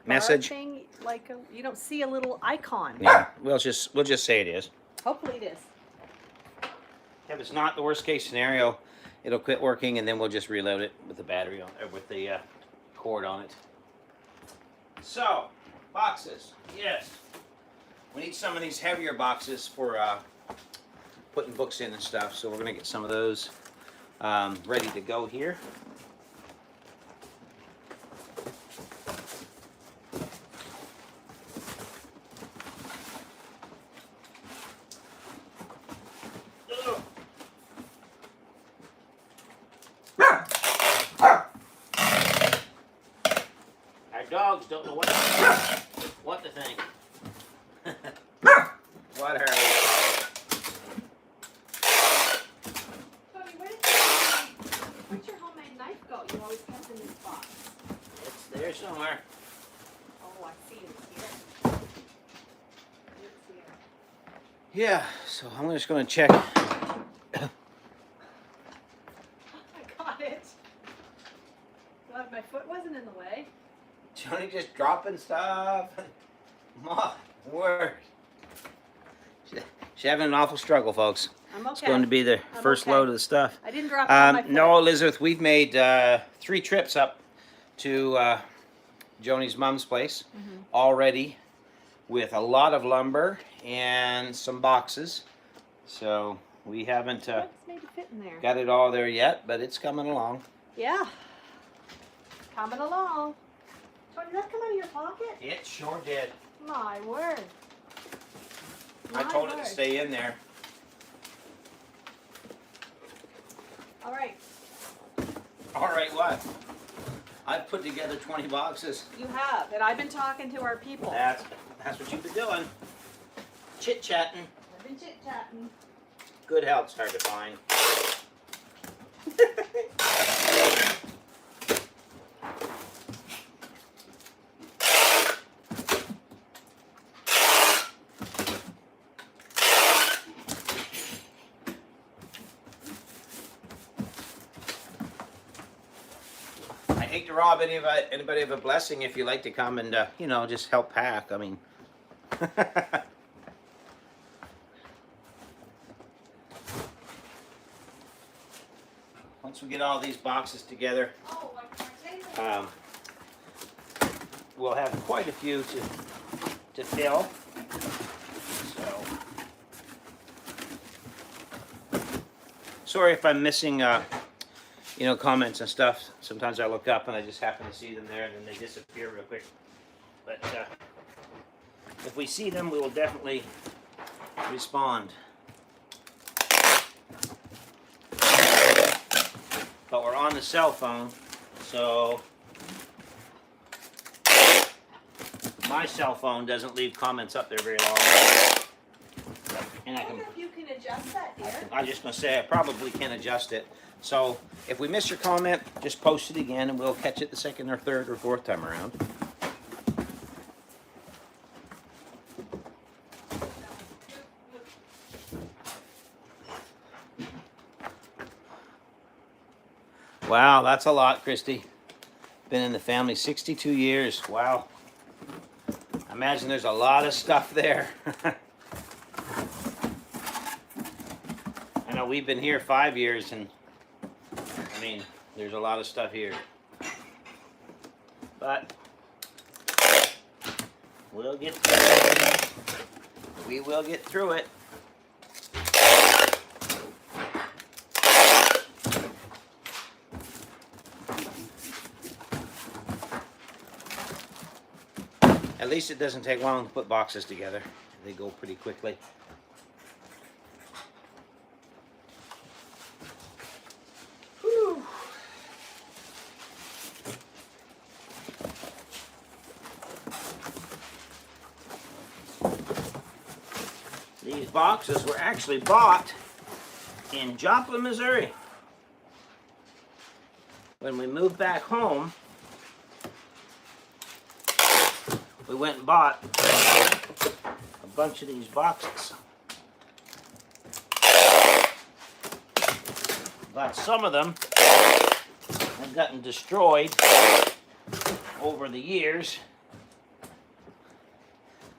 bar Message. thing, like you don't see a little icon. Yeah, we'll just say it is. Hopefully it is. If it's not, the worst case scenario, it'll quit working and then we'll just reload it with the battery on, or with the cord on it. So, boxes. Yes. We need some of these heavier boxes for putting books in and stuff. So we're gonna get some of those ready to go here. Dogs don't know what to think. What are they? Tony, where's your homemade knife go? You always kept in this box. It's there somewhere. Oh, I see it here. It's here. Yeah, so I'm just going to check. I got it. God, my foot wasn't in the way. Johnny just dropping stuff. My word. She's having an awful struggle, folks. I'm okay. It's going to be the I'm first okay. load of the stuff. I didn't drop it on my foot. No, Elizabeth, we've made 3 trips up to Joni's mom's place already with a lot of lumber and some boxes. So we haven't What's maybe fit in there? got it all there yet, but it's coming along. Yeah. Coming along. Tony, did that come out of your pocket? It sure did. My word. I My told it word. to stay in there. All right. All right, what? I've put together 20 boxes. You have, and I've been talking to our people. That's what you've been doing. Chit-chatting. I've been chit-chatting. Good health's hard to find. rob anybody of a blessing if you like to come and you know, just help pack. I mean. Once we get all these boxes together, we'll have quite a few to fill. So, sorry if I'm missing, you know, comments and stuff. Sometimes I look up and I just happen to see them there, and then they disappear real quick. But if we see them, we will definitely respond. But we're on the cell phone, so my cell phone doesn't leave comments up there very long. And I wonder if you can adjust that, dear. I'm just going to say I probably can adjust it. So if we miss your comment, just post it again and we'll catch it the second or third or fourth time around. Wow, that's a lot, Christy. Been in the family 62 years. Wow. I imagine there's a lot of stuff there. I know we've been here 5 years, and I mean, there's a lot of stuff here. But we'll get through it. We will get through it. At least it doesn't take long to put boxes together. They go pretty quickly. Whew. These boxes were actually bought in Joplin, Missouri. When we moved back home, we went and bought a bunch of these boxes. But some of them have gotten destroyed over the years.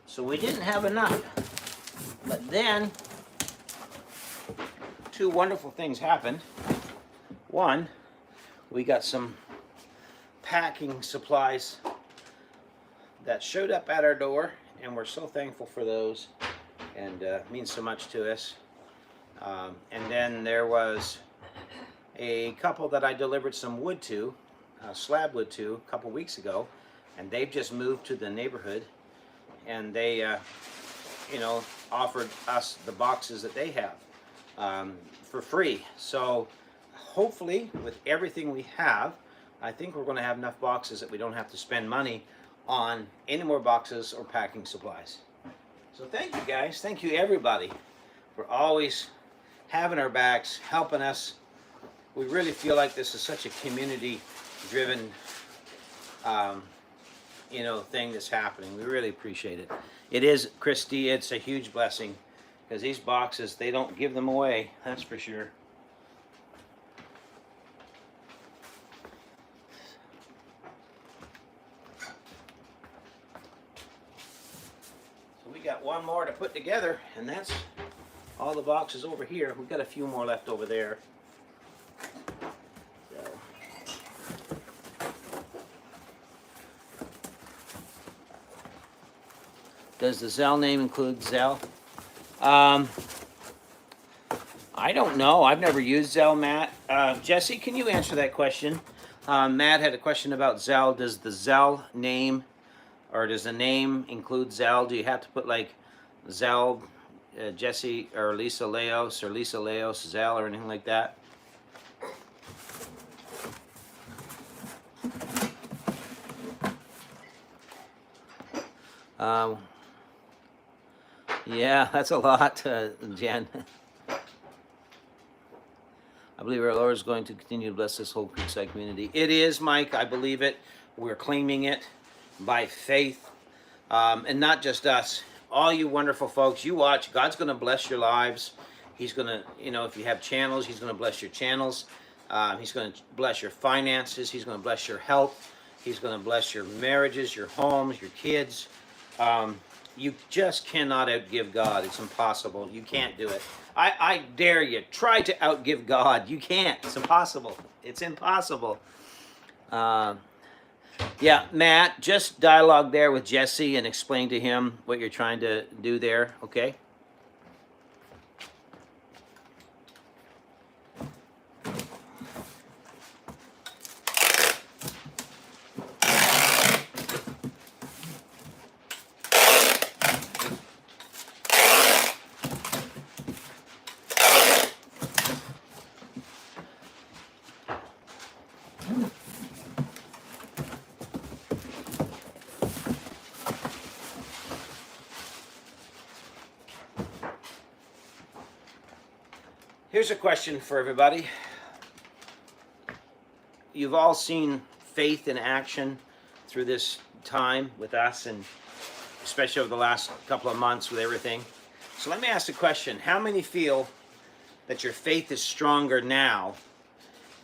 So we didn't have enough. But then, two wonderful things happened. One, we got some packing supplies that showed up at our door, and we're so thankful for those, and means so much to us. And then there was a couple that I delivered some wood to, slab wood to, a couple weeks ago, and they've just moved to the neighborhood, and they, you know, offered us the boxes that they have for free. So hopefully, with everything we have, I think we're going to have enough boxes that we don't have to spend money on any more boxes or packing supplies. So thank you guys, thank you everybody for always having our backs, helping us. We really feel like this is such a community driven you know, thing that's happening. We really appreciate it. It is, Christy, it's a huge blessing, because these boxes, they don't give them away, that's for sure. Got one more to put together, and that's all the boxes over here. We've got a few more left over there. So. Does the Zelle name include Zelle? I don't know. I've never used Zelle, Matt. Jesse, can you answer that question? Matt had a question about Zelle. Does the Zelle name, or does the name include Zelle? Do you have to put like Zelle, Jesse, or Lisa Leos, Zelle, or anything like that? Yeah, that's a lot, Jen. I believe our Lord is going to continue to bless this whole Creekside community. It is, Mike. I believe it. We're claiming it by faith, and not just us. All you wonderful folks, you watch. God's going to bless your lives. He's going to, you know, if you have channels, He's going to bless your channels. He's going to bless your finances. He's going to bless your health. He's going to bless your marriages, your homes, your kids. You just cannot outgive God. It's impossible. You can't do it. I dare you. Try to outgive God. You can't. It's impossible. It's impossible. Yeah, Matt, just dialogue there with Jesse and explain to him what you're trying to do there, okay? Here's a question for everybody. You've all seen faith in action through this time with us, and especially over the last couple of months with everything. So let me ask the question. How many feel that your faith is stronger now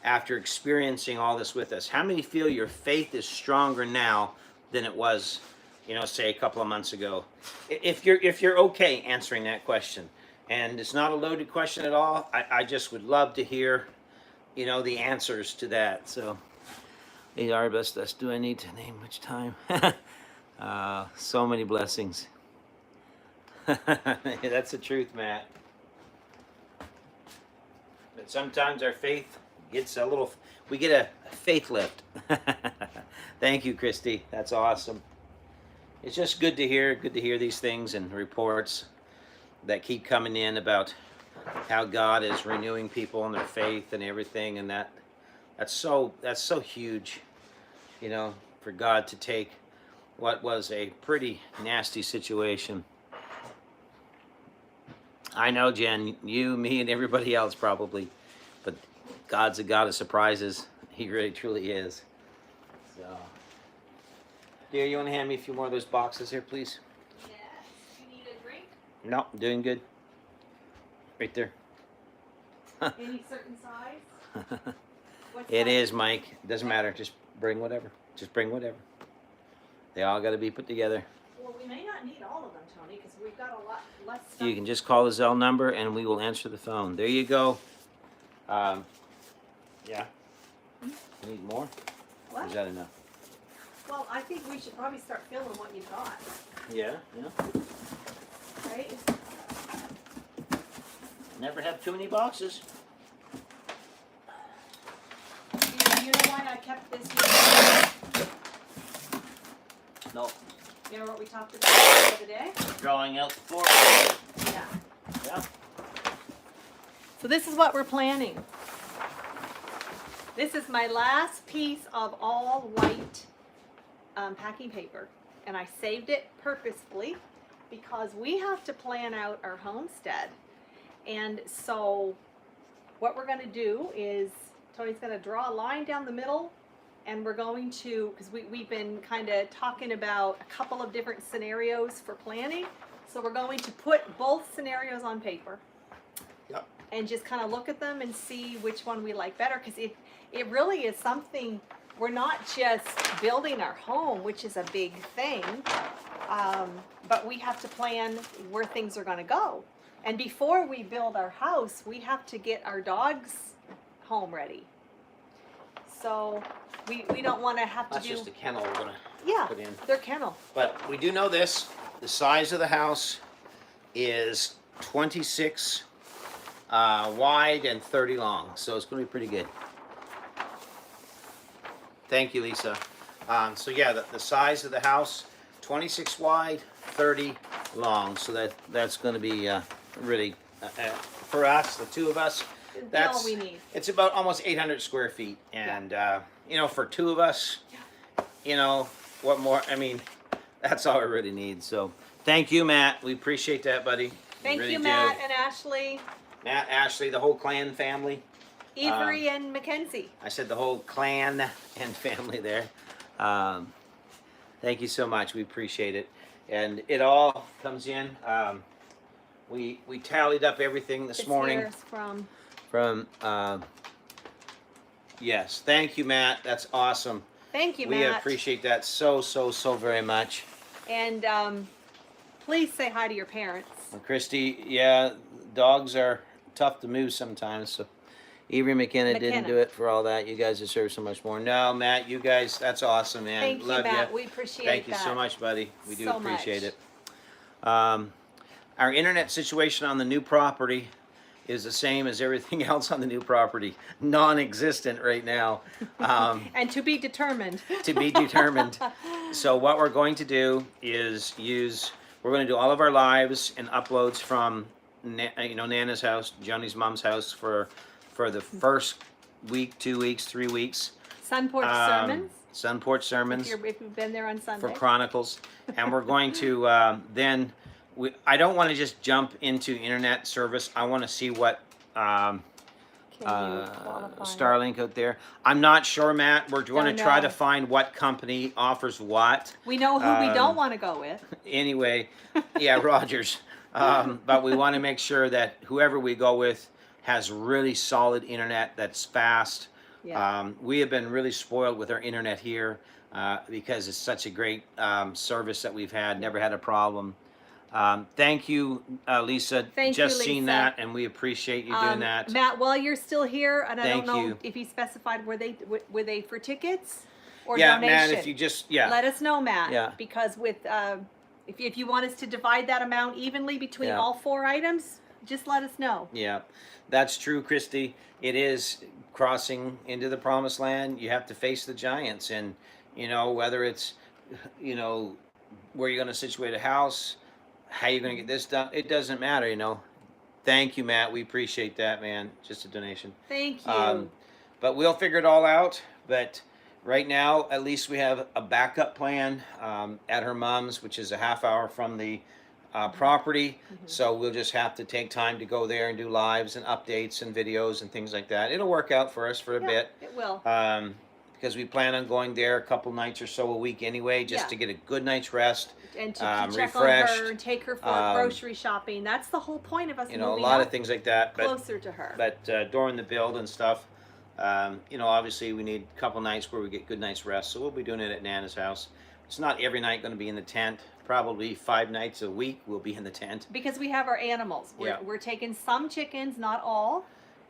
after experiencing all this with us? How many feel your faith is stronger now than it was, say a couple of months ago? If you're okay answering that question. And it's not a loaded question at all. I just would love to hear, the answers to that. So, hey, Arbus, do I need to name which time? So many blessings. That's the truth, Matt. But sometimes our faith gets we get a faith lift. Thank you, Christy. That's awesome. It's just good to hear these things and reports that keep coming in about how God is renewing people in their faith and everything, and that's so huge, for God to take what was a pretty nasty situation. I know, Jen, you, me, and everybody else probably, but God's a God of surprises. He really truly is. So, dear, you want to hand me a few more of those boxes here, please? No, I'm doing good. Right there. Any certain size? It is, Mike. It doesn't matter. Just bring whatever. They all got to be put together. Well, we may not need all of them, Tony, because we've got a lot less stuff. You can just call the Zelle number and we will answer the phone. There you go. Yeah. You need more? What? Or is that enough? Well, I think we should probably start filling what you've got. Yeah. Right? Never have too many boxes. You know why I kept this here? No. You know what we talked about the other day? Drawing out the floor. Yeah. So this is what we're planning. This is my last piece of all white packing paper. And I saved it purposefully because we have to plan out our homestead. And so what we're going to do is Tony's going to draw a line down the middle, and we're going to, because we've been kind of talking about a couple of different scenarios for planning. So we're going to put both scenarios on paper. Yep. And just kind of look at them and see which one we like better, because it really is something. We're not just building our home, which is a big thing, but we have to plan where things are going to go. And before we build our house, we have to get our dog's home ready. So we don't want to have to That's just a kennel we're going to put in. Their kennel. But we do know this. The size of the house is 26 wide and 30 long. So it's going to be pretty good. Thank you, Lisa. So yeah, the size of the house, 26 wide, 30 long. So that's going to be really, for us, the two of us, that's all we need. It's about almost 800 square feet. And, for two of us, what more? I mean, that's all we really need. So thank you, Matt. We appreciate that, buddy. Thank really you, do. Matt and Ashley. Matt, Ashley, the whole clan family. Avery and Mackenzie. I said the whole clan and family there. Thank you so much. We appreciate it. And it all comes in. We tallied up everything this morning. From Yes. Thank you, Matt. That's awesome. Thank you, We Matt. appreciate that so very much. And please say hi to your parents. Well, Christy, yeah, dogs are tough to move sometimes. So Avery McKenna didn't do it for all that. You guys deserve so much more. No, Matt, you guys, that's awesome, man. Thank Love you, Matt. you. We appreciate Thank you that. so much, buddy. We do So appreciate much. it. Our internet situation on the new property is the same as everything else on the new property, non-existent right now. And to be determined. To be determined. So what we're going to do is we're going to do all of our lives and uploads from, Nana's house, Joni's mom's house for the first week, 2 weeks, 3 weeks. Sun Porch Sermons. Sun Porch Sermons. If you've been there on Sunday. For Chronicles. And we're going to then, I don't want to just jump into internet service. I want to see what Starlink out there. I'm not sure, Matt. We're going to try to find what company offers what. We know who we don't want to go with. Anyway, yeah, Rogers. But we want to make sure that whoever we go with has really solid internet that's fast. Yeah. We have been really spoiled with our internet here because it's such a great service that we've had. Never had a problem. Thank you, Lisa. Thank Just you, seen Lisa. that, and we appreciate you doing that. Matt, while you're still here, and I Thank don't know you. if he specified, were they for tickets or Yeah, donation? Matt, if you just, Let us know, Matt. Yeah. Because with if you want us to divide that amount evenly between all 4 items, just let us know. Yeah, that's true, Christy. It is crossing into the promised land. You have to face the giants, and whether it's where you're going to situate a house, how you're going to get this done, it doesn't matter. Thank you, Matt. We appreciate that, man. Just a donation. Thank you. But we'll figure it all out. But right now, at least we have a backup plan at her mom's, which is a half hour from the property. So we'll just have to take time to go there and do lives and updates and videos and things like that. It'll work out for us for a bit. It will. Because we plan on going there a couple nights or so a week anyway, just to get a good night's rest. And to check refreshed, on her and take her for grocery shopping. That's the whole point of us moving a lot up of things like that. But, closer to her. But during the build and stuff, obviously we need a couple nights where we get good night's rest. So we'll be doing it at Nana's house. It's not every night going to be in the tent. Probably 5 nights a week we'll be in the tent. Because we have our animals. We're taking some chickens, not all.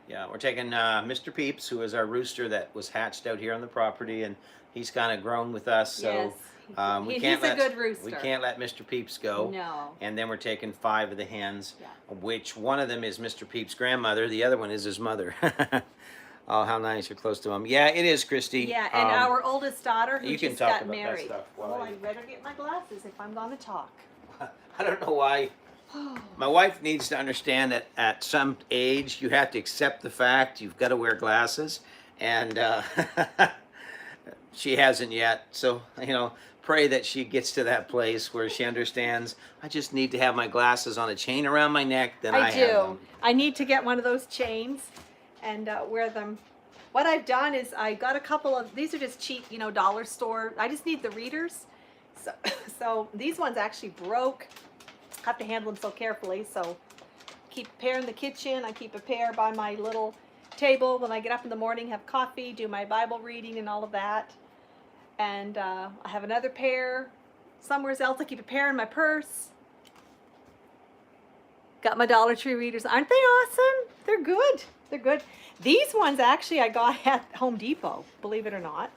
Yeah, we're taking Mr. Peeps, who is our rooster that was hatched out here on the property, and he's kind of grown with us. So he's a good rooster. We can't let Mr. Peeps go. No. And then we're taking 5 of the hens, which one of them is Mr. Peeps' grandmother. The other one is his mother. Oh, how nice! You're close to him. Yeah, it is, Christy. Yeah, and our oldest daughter who just got married. Well, I better get my glasses if I'm going to talk. I don't know why. My wife needs to understand that at some age you have to accept the fact you've got to wear glasses, and she hasn't yet. So pray that she gets to that place where she understands. I just need to have my glasses on a chain around my neck. Then I have them. I need to get one of those chains and wear them. What I've done is I got a couple of these are just cheap, dollar store. I just need the readers. So these ones actually broke. I have to handle them so carefully. So keep a pair in the kitchen. I keep a pair by my little table when I get up in the morning, have coffee, do my Bible reading and all of that. And I have another pair somewhere else. I keep a pair in my purse. Got my Dollar Tree readers. Aren't they awesome? They're good. They're good. These ones actually I got at Home Depot, believe it or not.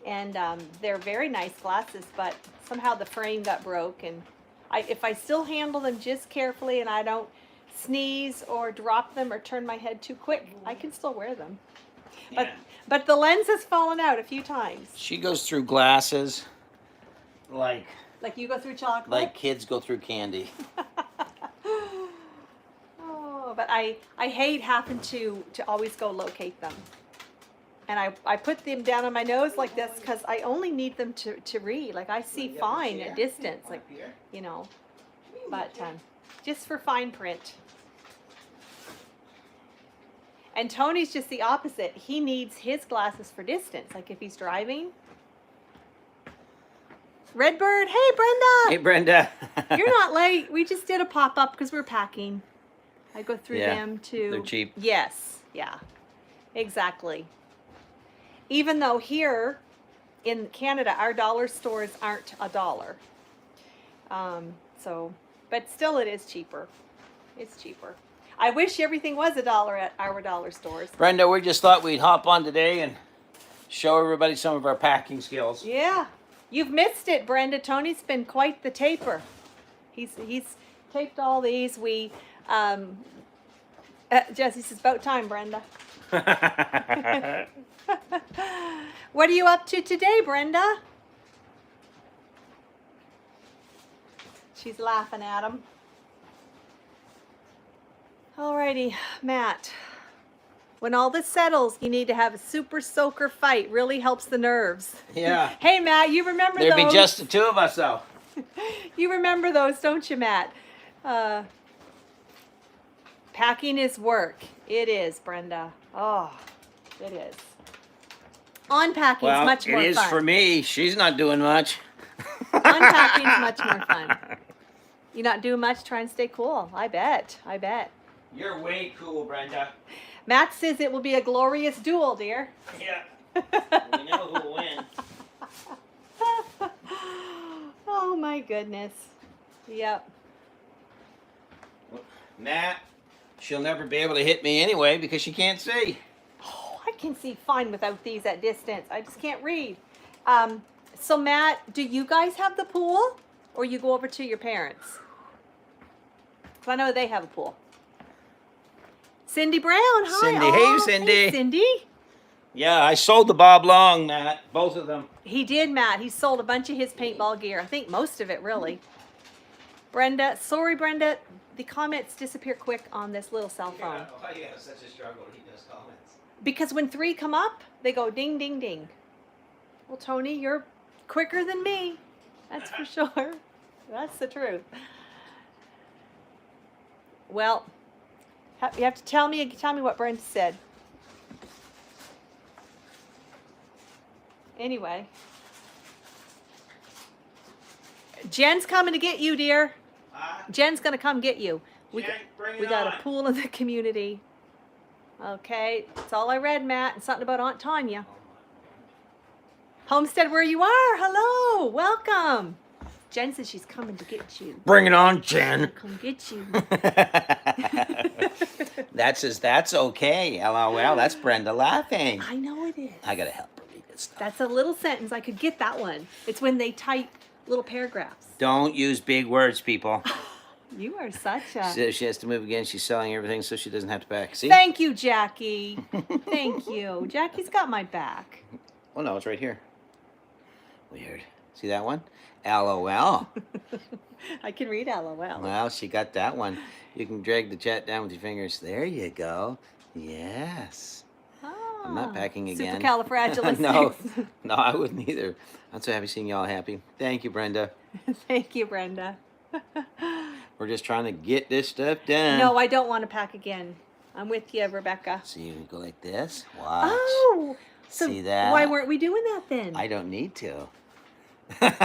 And they're very nice glasses, but somehow the frame got broke. And if I still handle them just carefully and I don't sneeze or drop them or turn my head too quick, I can still wear them. Yeah. But the lens has fallen out a few times. She goes through glasses like you go through chocolate? Like kids go through candy. Oh, but I hate having to always go locate them. And I put them down on my nose like this because I only need them to read. Like I see fine at distance, but just for fine print. And Tony's just the opposite. He needs his glasses for distance, like if he's driving. Redbird, hey Brenda! Hey Brenda! You're not late. We just did a pop-up because we're packing. I go through them too. They're cheap. Yes, yeah, exactly. Even though here in Canada, our dollar stores aren't $1. But still it is cheaper. It's cheaper. I wish everything was $1 at our dollar stores. Brenda, we just thought we'd hop on today and show everybody some of our packing skills. Yeah. You've missed it, Brenda. Tony's been quite the taper. He's taped all these. We Jesse says, about time, Brenda. What are you up to today, Brenda? She's laughing at him. Alrighty, Matt. When all this settles, you need to have a super soaker fight. Really helps the nerves. Yeah. Hey, Matt, you remember There'd those? be just the two of us, though. You remember those, don't you, Matt? Packing is work. It is, Brenda. Oh, it is. Unpacking's much more fun. It is for me. She's not doing much. Unpacking's much more fun. You're not doing much trying to stay cool. I bet. I bet. You're way cool, Brenda. Matt says it will be a glorious duel, dear. Yeah. We know who will win. Oh, my goodness. Yep. Matt, she'll never be able to hit me anyway because she can't see. Oh, I can see fine without these at distance. I just can't read. So, Matt, do you guys have the pool? Or you go over to your parents? Because I know they have a pool. Cindy Brown, hi. Cindy, oh, hey, Cindy. Hey, Cindy. Yeah, I sold the Bob Long, Matt. Both of them. He did, Matt. He sold a bunch of his paintball gear. I think most of it, really. Brenda, sorry, Brenda. The comments disappear quick on this little cell phone. Yeah, why you have such a struggle to read those comments? Because when 3 come up, they go ding, ding, ding. Well, Tony, you're quicker than me. That's for sure. That's the truth. Well, you have to tell me what Brenda said. Anyway. Jen's coming to get you, dear. Jen's going to come get you. We got a pool in the community. Okay, that's all I read, Matt. And something about Aunt Tanya. Homestead, where you are. Hello, welcome. Jen says she's coming to get you. Bring it on, Jen. Come get you. That's okay. LOL. That's Brenda laughing. I know it is. I gotta help her read this stuff. That's a little sentence. I could get that one. It's when they type little paragraphs. Don't use big words, people. You are such a... She says she has to move again. She's selling everything so she doesn't have to pack. See? Thank you, Jackie. Thank you. Jackie's got my back. Oh, no, it's right here. Weird. See that one? LOL. I can read LOL. Well, she got that one. You can drag the chat down with your fingers. There you go. Yes. I'm not packing again. Supercalifragilistic. No, I wouldn't either. I'm so happy seeing y'all happy. Thank you, Brenda. Thank you, Brenda. We're just trying to get this stuff done. No, I don't want to pack again. I'm with you, Rebecca. So you go like this. Watch. Oh, so see that? Why weren't we doing that then? I don't need to. There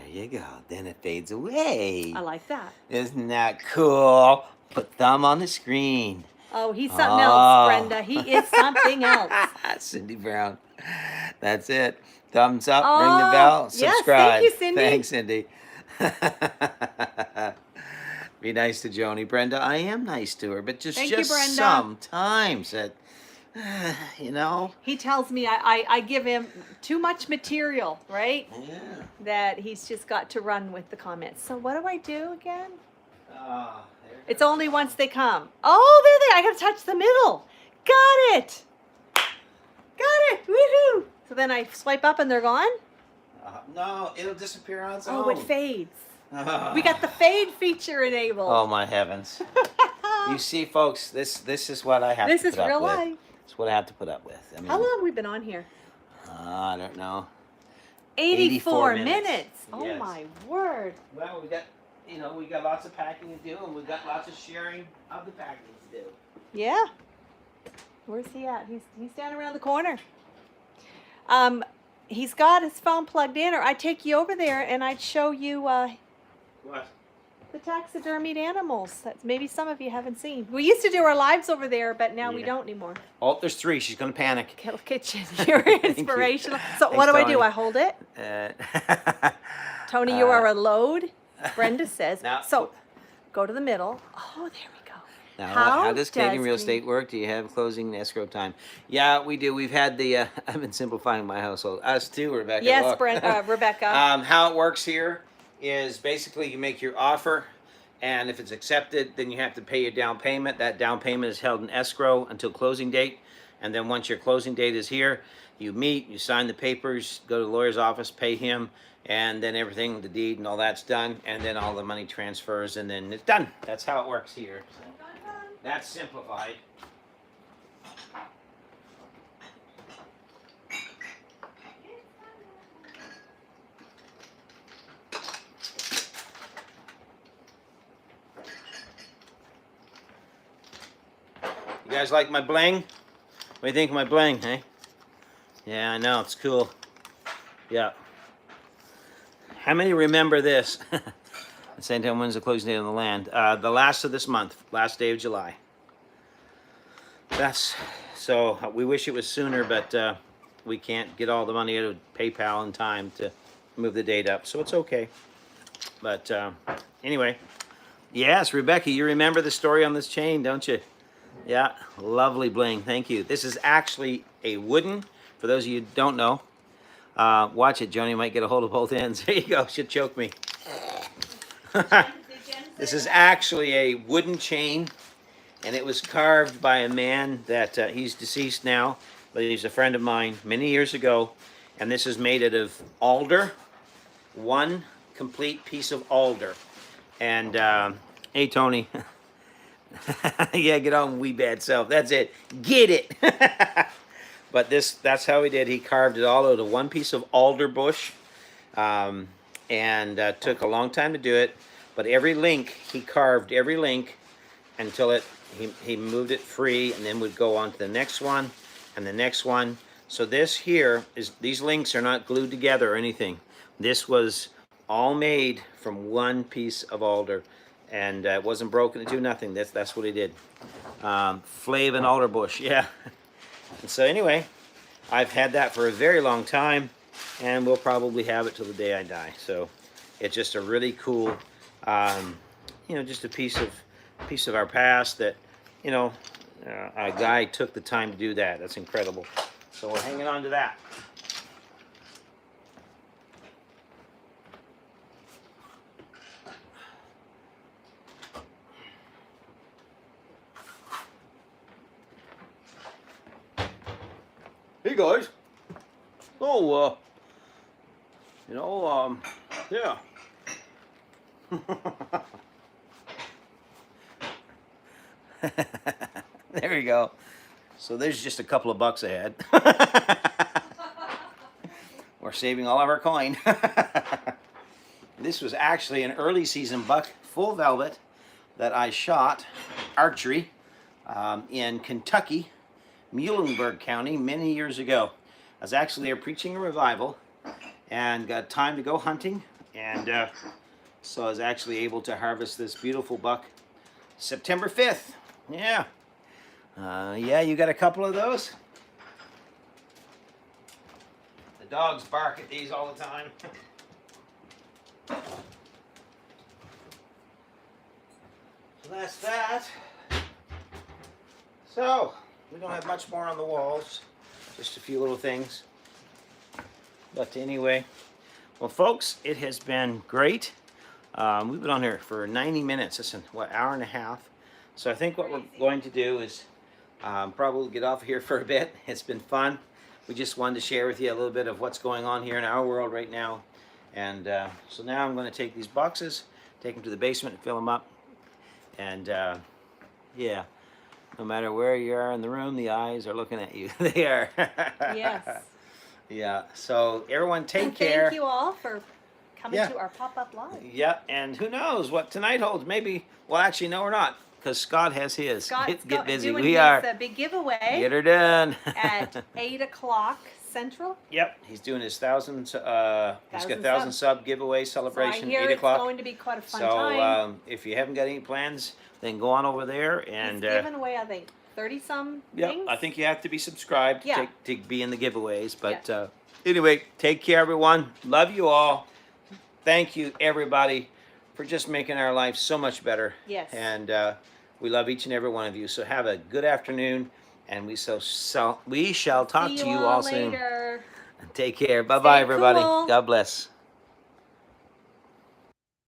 you go. Then it fades away. I like that. Isn't that cool? Put thumb on the screen. Oh, he's something else, Brenda. He is something else. Cindy Brown. That's it. Thumbs up, ring the bell, subscribe. Yes, thank you, Cindy. Thanks, Cindy. Be nice to Joni. Brenda, I am nice to her, but just sometimes that, you know. He tells me I give him too much material, right? Yeah. That he's just got to run with the comments. So what do I do again? It's There only once they come. Oh, there they are. I got to touch the middle. Got it. Got it. Woohoo. So then I swipe up and they're gone? No, it'll disappear on its own. Oh, it fades. We got the fade feature enabled. Oh, my heavens. You see, folks, this is what I have to put up with. This is real life. It's what I have to put up with. I mean, How long have we been on here? I don't know. 84 minutes. Oh, Yes. my word. Well, we got lots of packing to do, and we've got lots of sharing of the packing to do. Yeah. Where's he at? He's down around the corner. He's got his phone plugged in, or I'd take you over there and I'd show you What? the the taxidermied animals that maybe some of you haven't seen. We used to do our lives over there, but now we don't anymore. Oh, there's 3. She's going to panic. Kettle Kitchen, you're inspirational. So Thanks, what do I Tony. do? I hold it? Tony, you are a load, Brenda says. Now, so go to the middle. Oh, there we go. Now, how does Canadian real estate work? Do you have closing escrow time? Yeah, we do. We've had the, I've been simplifying my household. Us too, Rebecca. Yes, Look. Rebecca. How it works here is basically you make your offer, and if it's accepted, then you have to pay your down payment. That down payment is held in escrow until closing date. And then once your closing date is here, you meet, you sign the papers, go to the lawyer's office, pay him, and then everything, the deed and all that's done, and then all the money transfers, and then it's done. That's how it works here. So that's simplified. You guys like my bling? What do you think of my bling, hey? Yeah, I know, it's cool. Yeah. How many remember this? At St. Anne, when's the closing date on the land? The last of this month, last day of July. So we wish it was sooner, but we can't get all the money out of PayPal in time to move the date up, so it's okay. But anyway, yes, Rebecca, you remember the story on this chain, don't you? Yeah, lovely bling, thank you. This is actually a wooden, for those of you who don't know. Watch it, Joni might get a hold of both ends. There you go, she'll choke me. This is actually a wooden chain, and it was carved by a man that he's deceased now, but he's a friend of mine many years ago. And this is made out of alder, one complete piece of alder. And hey, Tony. Yeah, get on, wee bad self. That's it. Get it. But that's how he did. He carved it all out of one piece of alder bush, and took a long time to do it. But every link, he carved every link until he moved it free, and then would go on to the next one and the next one. So this here these links are not glued together or anything. This was all made from one piece of alder, and it wasn't broken into nothing. That's what he did. Flavin alder bush, yeah. And so anyway, I've had that for a very long time, and we'll probably have it till the day I die. So it's just a really cool, just a piece of our past that, a guy took the time to do that. That's incredible. So we're hanging on to that. Hey guys. Oh, yeah. There we go. So there's just a couple of bucks I had. We're saving all of our coin. This was actually an early season buck, full velvet, that I shot archery in Kentucky, Muhlenberg County, many years ago. I was actually there preaching a revival and got time to go hunting, and so I was actually able to harvest this beautiful buck September 5th. Yeah. Yeah, you got a couple of those? The dogs bark at these all the time. So that's that. So, we don't have much more on the walls. Just a few little things. But anyway, well folks, it has been great. We've been on here for 90 minutes. Listen, what, hour and a half? So I think what we're going to do is probably get off here for a bit. It's been fun. We just wanted to share with you a little bit of what's going on here in our world right now. And so now I'm going to take these boxes, take them to the basement and fill them up. And yeah, no matter where you are in the room, the eyes are looking at you. They are. Yes. Yeah. So everyone take care. Thank you all for coming to our pop-up live. Yeah, and who knows what tonight holds. Maybe, well actually no we're not, because Scott has his. Scott's get busy. doing We his, are. Big giveaway. Get her done. At 8 o'clock Central. Yep, he's doing his 1,000. He's got 1,000 sub giveaway celebration. So I hear 8 o'clock. It's going to be quite a fun So time. if you haven't got any plans, then go on over there and. He's giving away, I think, 30-some Yep, things. I think you have to be subscribed Yeah. to be in the giveaways. But anyway, take care, everyone. Love you all. Thank you, everybody, for just making our lives so much better. Yes. And we love each and every one of you. So have a good afternoon, and we shall talk to you all soon. Later. Take care. Bye-bye, everybody. Cool. God bless.